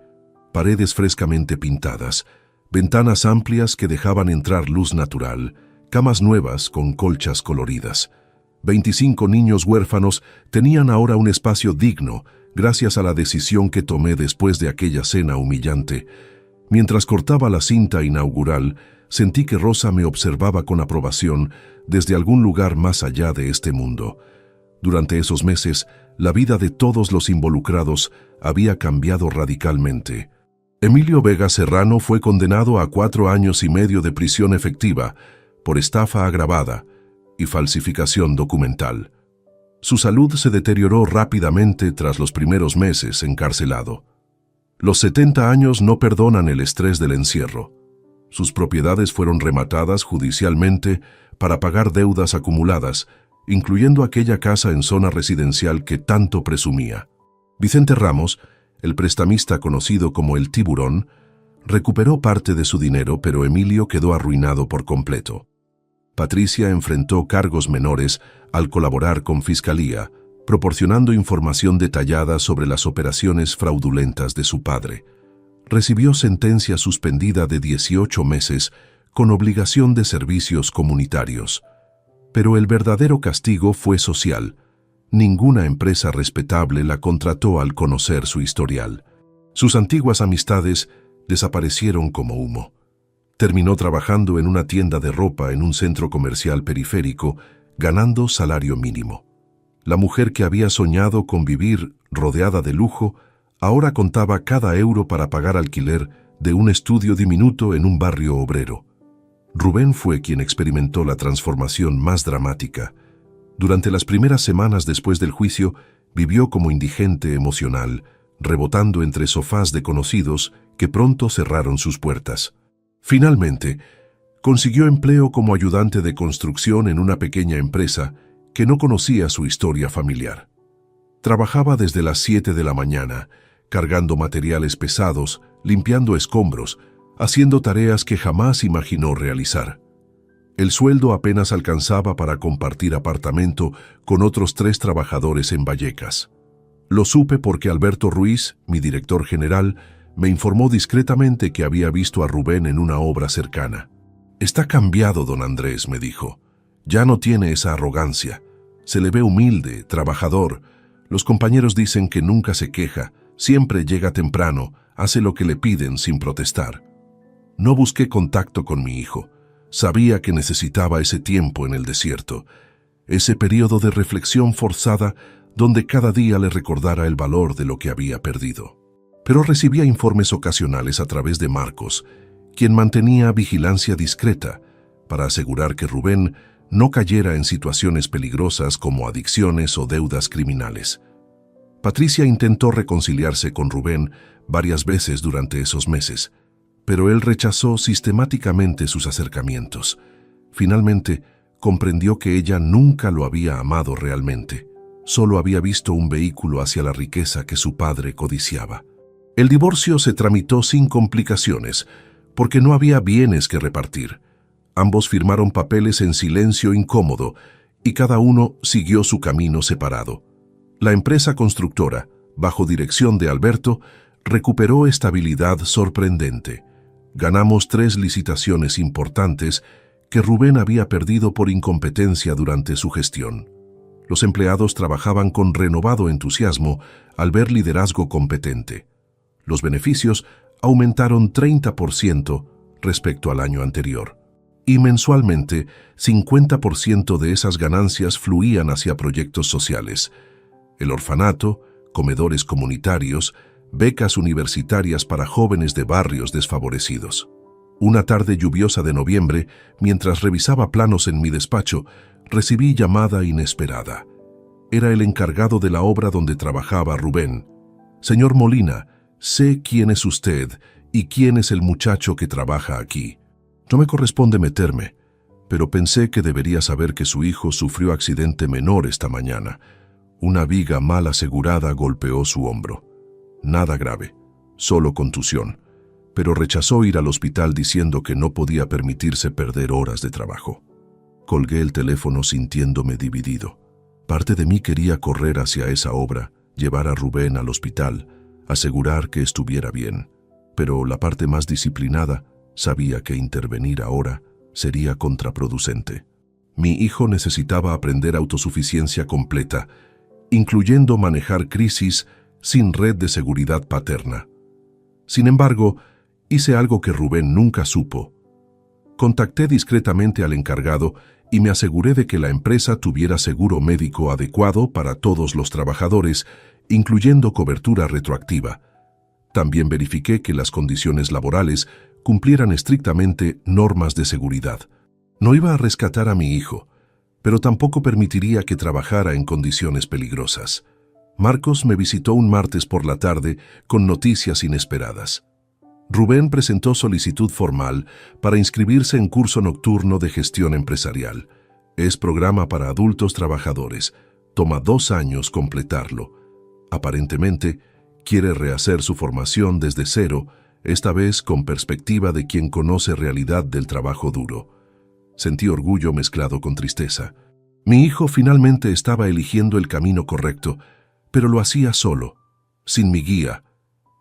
Paredes frescamente pintadas, ventanas amplias que dejaban entrar luz natural, camas nuevas con colchas coloridas. 25 niños huérfanos tenían ahora un espacio digno gracias a la decisión que tomé después de aquella cena humillante. Mientras cortaba la cinta inaugural, sentí que Rosa me observaba con aprobación desde algún lugar más allá de este mundo. Durante esos meses, la vida de todos los involucrados había cambiado radicalmente. Emilio Vega Serrano fue condenado a 4 años y medio de prisión efectiva por estafa agravada y falsificación documental. Su salud se deterioró rápidamente tras los primeros meses encarcelado. Los 70 años no perdonan el estrés del encierro. Sus propiedades fueron rematadas judicialmente para pagar deudas acumuladas, incluyendo aquella casa en zona residencial que tanto presumía. Vicente Ramos, el prestamista conocido como el Tiburón, recuperó parte de su dinero, pero Emilio quedó arruinado por completo. Patricia enfrentó cargos menores al colaborar con Fiscalía, proporcionando información detallada sobre las operaciones fraudulentas de su padre. Recibió sentencia suspendida de 18 meses con obligación de servicios comunitarios. Pero el verdadero castigo fue social. Ninguna empresa respetable la contrató al conocer su historial. Sus antiguas amistades desaparecieron como humo. Terminó trabajando en una tienda de ropa en un centro comercial periférico, ganando salario mínimo. La mujer que había soñado con vivir rodeada de lujo, ahora contaba cada euro para pagar alquiler de un estudio diminuto en un barrio obrero. Rubén fue quien experimentó la transformación más dramática. Durante las primeras semanas después del juicio, vivió como indigente emocional, rebotando entre sofás de conocidos que pronto cerraron sus puertas. Finalmente, consiguió empleo como ayudante de construcción en una pequeña empresa que no conocía su historia familiar. Trabajaba desde las 7 de la mañana, cargando materiales pesados, limpiando escombros, haciendo tareas que jamás imaginó realizar. El sueldo apenas alcanzaba para compartir apartamento con otros 3 trabajadores en Vallecas. Lo supe porque Alberto Ruiz, mi director general, me informó discretamente que había visto a Rubén en una obra cercana. «Está cambiado, don Andrés», me dijo. «Ya no tiene esa arrogancia. Se le ve humilde, trabajador. Los compañeros dicen que nunca se queja, siempre llega temprano, hace lo que le piden sin protestar». No busqué contacto con mi hijo. Sabía que necesitaba ese tiempo en el desierto, ese periodo de reflexión forzada donde cada día le recordara el valor de lo que había perdido. Pero recibía informes ocasionales a través de Marcos, quien mantenía vigilancia discreta para asegurar que Rubén no cayera en situaciones peligrosas como adicciones o deudas criminales. Patricia intentó reconciliarse con Rubén varias veces durante esos meses, pero él rechazó sistemáticamente sus acercamientos. Finalmente, comprendió que ella nunca lo había amado realmente. Solo había visto un vehículo hacia la riqueza que su padre codiciaba. El divorcio se tramitó sin complicaciones, porque no había bienes que repartir. Ambos firmaron papeles en silencio incómodo y cada uno siguió su camino separado. La empresa constructora, bajo dirección de Alberto, recuperó estabilidad sorprendente. Ganamos 3 licitaciones importantes que Rubén había perdido por incompetencia durante su gestión. Los empleados trabajaban con renovado entusiasmo al ver liderazgo competente. Los beneficios aumentaron 30% respecto al año anterior. Y mensualmente, 50% de esas ganancias fluían hacia proyectos sociales. El orfanato, comedores comunitarios, becas universitarias para jóvenes de barrios desfavorecidos. Una tarde lluviosa de noviembre, mientras revisaba planos en mi despacho, recibí llamada inesperada. Era el encargado de la obra donde trabajaba Rubén. «Señor Molina, sé quién es usted y quién es el muchacho que trabaja aquí. No me corresponde meterme, pero pensé que debería saber que su hijo sufrió accidente menor esta mañana. Una viga mal asegurada golpeó su hombro. Nada grave, solo contusión, pero rechazó ir al hospital diciendo que no podía permitirse perder horas de trabajo». Colgué el teléfono sintiéndome dividido. Parte de mí quería correr hacia esa obra, llevar a Rubén al hospital, asegurar que estuviera bien, pero la parte más disciplinada sabía que intervenir ahora sería contraproducente. Mi hijo necesitaba aprender autosuficiencia completa, incluyendo manejar crisis sin red de seguridad paterna. Sin embargo, hice algo que Rubén nunca supo. Contacté discretamente al encargado y me aseguré de que la empresa tuviera seguro médico adecuado para todos los trabajadores, incluyendo cobertura retroactiva. También verifiqué que las condiciones laborales cumplieran estrictamente normas de seguridad. No iba a rescatar a mi hijo, pero tampoco permitiría que trabajara en condiciones peligrosas. Marcos me visitó un martes por la tarde con noticias inesperadas. Rubén presentó solicitud formal para inscribirse en curso nocturno de gestión empresarial. Es programa para adultos trabajadores. Toma 2 años completarlo. Aparentemente, quiere rehacer su formación desde cero, esta vez con perspectiva de quien conoce realidad del trabajo duro. Sentí orgullo mezclado con tristeza. Mi hijo finalmente estaba eligiendo el camino correcto, pero lo hacía solo, sin mi guía,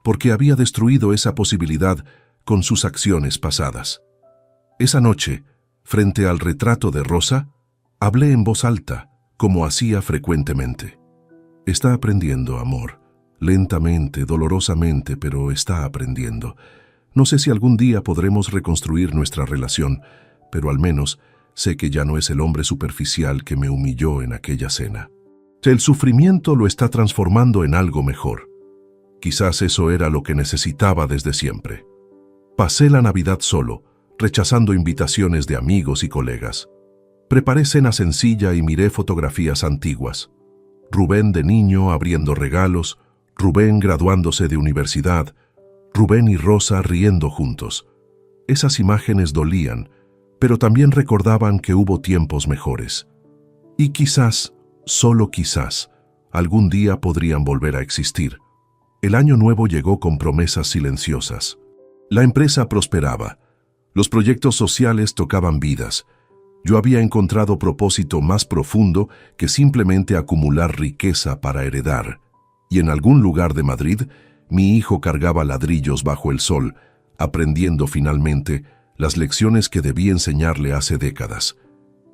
porque había destruido esa posibilidad con sus acciones pasadas. Esa noche, frente al retrato de Rosa, hablé en voz alta, como hacía frecuentemente. Está aprendiendo, amor. Lentamente, dolorosamente, pero está aprendiendo. No sé si algún día podremos reconstruir nuestra relación, pero al menos sé que ya no es el hombre superficial que me humilló en aquella cena. El sufrimiento lo está transformando en algo mejor. Quizás eso era lo que necesitaba desde siempre. Pasé la Navidad solo, rechazando invitaciones de amigos y colegas. Preparé cena sencilla y miré fotografías antiguas. Rubén de niño abriendo regalos, Rubén graduándose de universidad, Rubén y Rosa riendo juntos. Esas imágenes dolían, pero también recordaban que hubo tiempos mejores. Y quizás, solo quizás, algún día podrían volver a existir. El año nuevo llegó con promesas silenciosas. La empresa prosperaba. Los proyectos sociales tocaban vidas. Yo había encontrado propósito más profundo que simplemente acumular riqueza para heredar. Y en algún lugar de Madrid, mi hijo cargaba ladrillos bajo el sol, aprendiendo finalmente las lecciones que debí enseñarle hace décadas.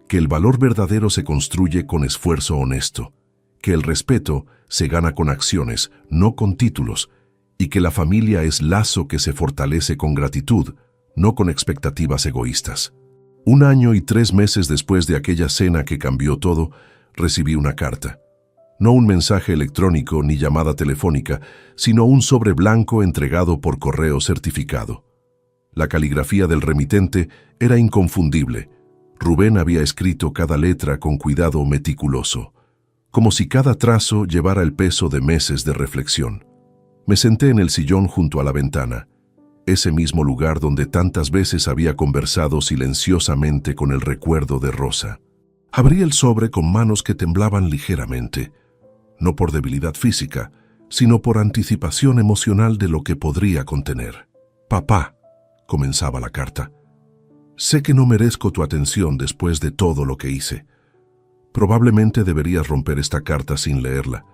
Que el valor verdadero se construye con esfuerzo honesto, que el respeto se gana con acciones, no con títulos, y que la familia es lazo que se fortalece con gratitud, no con expectativas egoístas. 1 año y 3 meses después de aquella cena que cambió todo, recibí una carta. No un mensaje electrónico ni llamada telefónica, sino un sobre blanco entregado por correo certificado. La caligrafía del remitente era inconfundible. Rubén había escrito cada letra con cuidado meticuloso, como si cada trazo llevara el peso de meses de reflexión. Me senté en el sillón junto a la ventana, ese mismo lugar donde tantas veces había conversado silenciosamente con el recuerdo de Rosa. Abrí el sobre con manos que temblaban ligeramente, no por debilidad física, sino por anticipación emocional de lo que podría contener. «Papá», comenzaba la carta, «sé que no merezco tu atención después de todo lo que hice. Probablemente deberías romper esta carta sin leerla,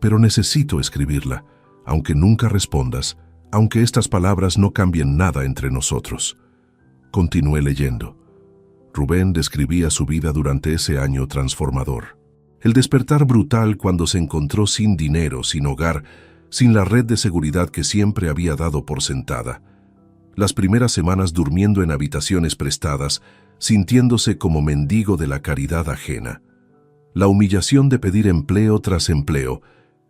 pero necesito escribirla, aunque nunca respondas, aunque estas palabras no cambien nada entre nosotros». Continué leyendo. Rubén describía su vida durante ese año transformador. El despertar brutal cuando se encontró sin dinero, sin hogar, sin la red de seguridad que siempre había dado por sentada. Las primeras semanas durmiendo en habitaciones prestadas, sintiéndose como mendigo de la caridad ajena. La humillación de pedir empleo tras empleo,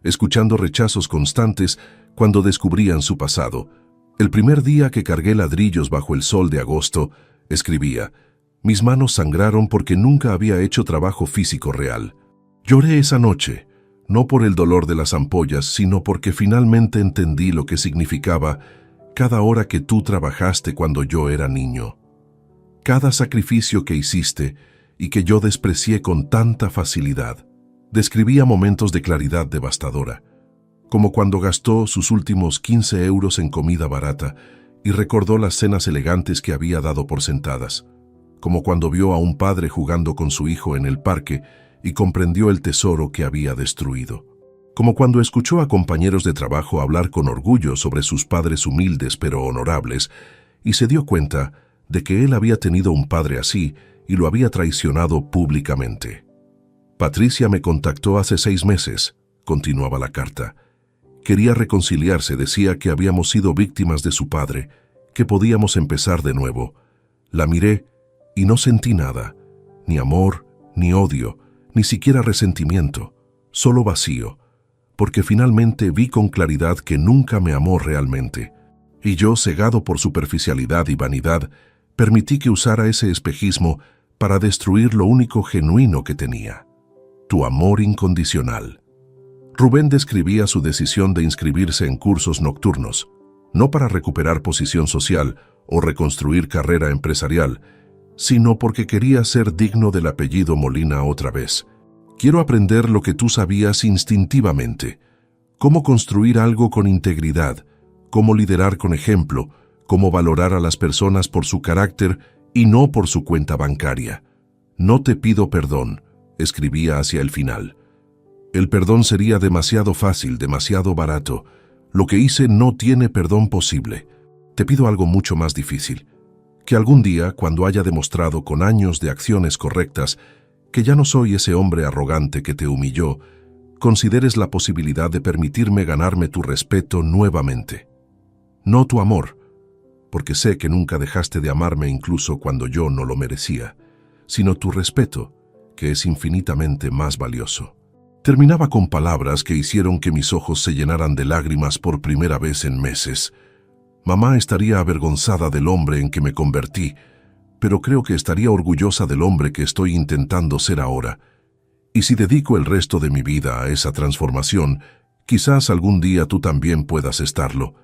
escuchando rechazos constantes cuando descubrían su pasado. El primer día que cargué ladrillos bajo el sol de agosto, escribía, mis manos sangraron porque nunca había hecho trabajo físico real. Lloré esa noche, no por el dolor de las ampollas, sino porque finalmente entendí lo que significaba cada hora que tú trabajaste cuando yo era niño. Cada sacrificio que hiciste y que yo desprecié con tanta facilidad. Describía momentos de claridad devastadora, como cuando gastó sus últimos 15 euros en comida barata y recordó las cenas elegantes que había dado por sentadas, como cuando vio a un padre jugando con su hijo en el parque y comprendió el tesoro que había destruido. Como cuando escuchó a compañeros de trabajo hablar con orgullo sobre sus padres humildes pero honorables y se dio cuenta de que él había tenido un padre así y lo había traicionado públicamente. Patricia me contactó hace 6 meses, continuaba la carta. Quería reconciliarse, decía que habíamos sido víctimas de su padre, que podíamos empezar de nuevo. La miré y no sentí nada, ni amor, ni odio, ni siquiera resentimiento, solo vacío, porque finalmente vi con claridad que nunca me amó realmente, y yo, cegado por superficialidad y vanidad, permití que usara ese espejismo para destruir lo único genuino que tenía, tu amor incondicional. Rubén describía su decisión de inscribirse en cursos nocturnos, no para recuperar posición social o reconstruir carrera empresarial, sino porque quería ser digno del apellido Molina otra vez. Quiero aprender lo que tú sabías instintivamente, cómo construir algo con integridad, cómo liderar con ejemplo, cómo valorar a las personas por su carácter y no por su cuenta bancaria. No te pido perdón, escribía hacia el final. El perdón sería demasiado fácil, demasiado barato. Lo que hice no tiene perdón posible. Te pido algo mucho más difícil. Que algún día, cuando haya demostrado con años de acciones correctas que ya no soy ese hombre arrogante que te humilló, consideres la posibilidad de permitirme ganarme tu respeto nuevamente. No tu amor, porque sé que nunca dejaste de amarme incluso cuando yo no lo merecía, sino tu respeto, que es infinitamente más valioso. Terminaba con palabras que hicieron que mis ojos se llenaran de lágrimas por primera vez en meses. Mamá estaría avergonzada del hombre en que me convertí, pero creo que estaría orgullosa del hombre que estoy intentando ser ahora. Y si dedico el resto de mi vida a esa transformación, quizás algún día tú también puedas estarlo.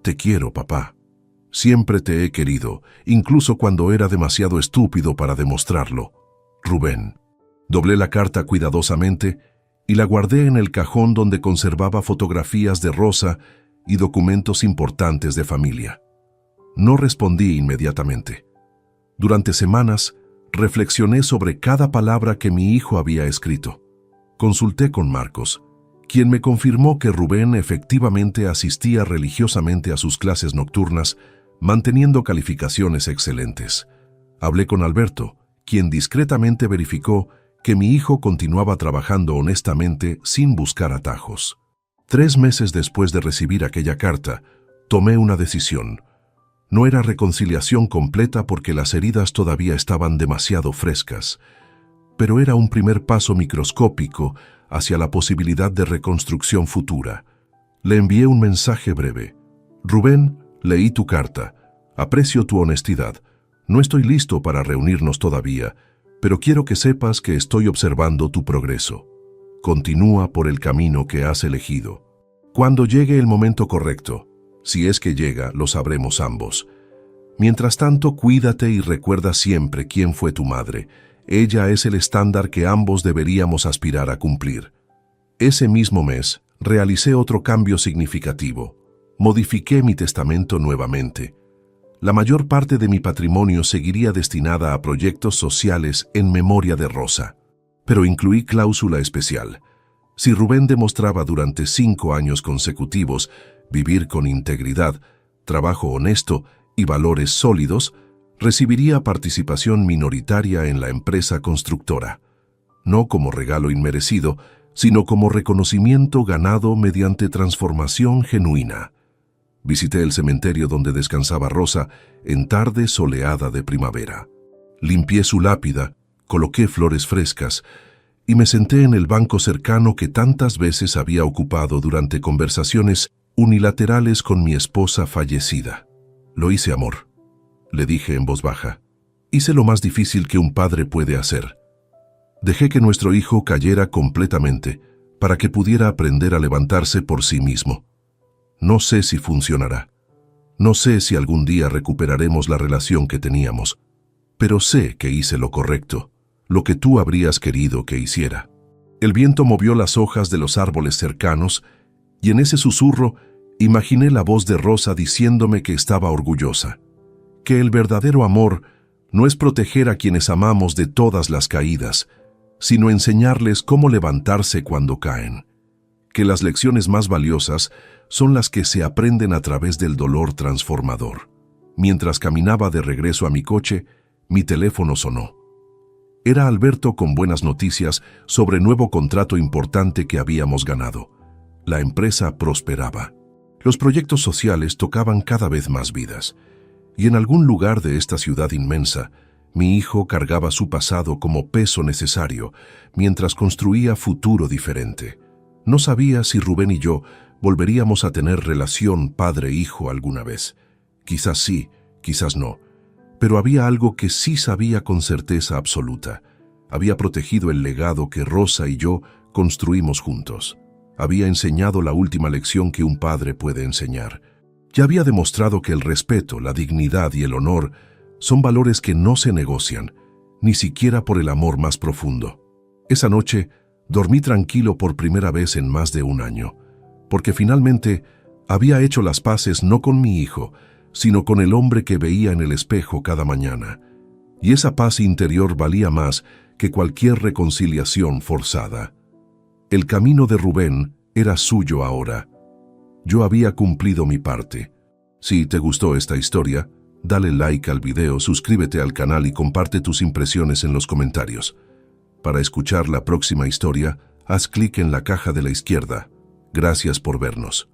Te quiero, papá. Siempre te he querido, incluso cuando era demasiado estúpido para demostrarlo. Rubén. Doblé la carta cuidadosamente y la guardé en el cajón donde conservaba fotografías de Rosa y documentos importantes de familia. No respondí inmediatamente. Durante semanas, reflexioné sobre cada palabra que mi hijo había escrito. Consulté con Marcos, quien me confirmó que Rubén efectivamente asistía religiosamente a sus clases nocturnas, manteniendo calificaciones excelentes. Hablé con Alberto, quien discretamente verificó que mi hijo continuaba trabajando honestamente sin buscar atajos. 3 meses después de recibir aquella carta, tomé una decisión. No era reconciliación completa porque las heridas todavía estaban demasiado frescas, pero era un primer paso microscópico hacia la posibilidad de reconstrucción futura. Le envié un mensaje breve. Rubén, leí tu carta. Aprecio tu honestidad. No estoy listo para reunirnos todavía, pero quiero que sepas que estoy observando tu progreso. Continúa por el camino que has elegido. Cuando llegue el momento correcto, si es que llega, lo sabremos ambos. Mientras tanto, cuídate y recuerda siempre quién fue tu madre. Ella es el estándar que ambos deberíamos aspirar a cumplir. Ese mismo mes, realicé otro cambio significativo. Modifiqué mi testamento nuevamente. La mayor parte de mi patrimonio seguiría destinada a proyectos sociales en memoria de Rosa, pero incluí cláusula especial. Si Rubén demostraba durante 5 años consecutivos vivir con integridad, trabajo honesto y valores sólidos, recibiría participación minoritaria en la empresa constructora, no como regalo inmerecido, sino como reconocimiento ganado mediante transformación genuina. Visité el cementerio donde descansaba Rosa en tarde soleada de primavera. Limpié su lápida, coloqué flores frescas y me senté en el banco cercano que tantas veces había ocupado durante conversaciones unilaterales con mi esposa fallecida. Lo hice, amor, le dije en voz baja. Hice lo más difícil que un padre puede hacer. Dejé que nuestro hijo cayera completamente para que pudiera aprender a levantarse por sí mismo. No sé si funcionará. No sé si algún día recuperaremos la relación que teníamos, pero sé que hice lo correcto, lo que tú habrías querido que hiciera. El viento movió las hojas de los árboles cercanos y en ese susurro imaginé la voz de Rosa diciéndome que estaba orgullosa, que el verdadero amor no es proteger a quienes amamos de todas las caídas, sino enseñarles cómo levantarse cuando caen, que las lecciones más valiosas son las que se aprenden a través del dolor transformador. Mientras caminaba de regreso a mi coche, mi teléfono sonó. Era Alberto con buenas noticias sobre nuevo contrato importante que habíamos ganado. La empresa prosperaba. Los proyectos sociales tocaban cada vez más vidas. Y en algún lugar de esta ciudad inmensa, mi hijo cargaba su pasado como peso necesario, mientras construía futuro diferente. No sabía si Rubén y yo volveríamos a tener relación padre-hijo alguna vez. Quizás sí, quizás no. Pero había algo que sí sabía con certeza absoluta. Había protegido el legado que Rosa y yo construimos juntos. Había enseñado la última lección que un padre puede enseñar. Ya había demostrado que el respeto, la dignidad y el honor son valores que no se negocian, ni siquiera por el amor más profundo. Esa noche dormí tranquilo por primera vez en más de 1 año, porque finalmente había hecho las paces no con mi hijo, sino con el hombre que veía en el espejo cada mañana. Y esa paz interior valía más que cualquier reconciliación forzada. El camino de Rubén era suyo ahora. Yo había cumplido mi parte. Si te gustó esta historia, dale like al video, suscríbete al canal y comparte tus impresiones en los comentarios. Para escuchar la próxima historia, haz clic en la caja de la izquierda. Gracias por vernos.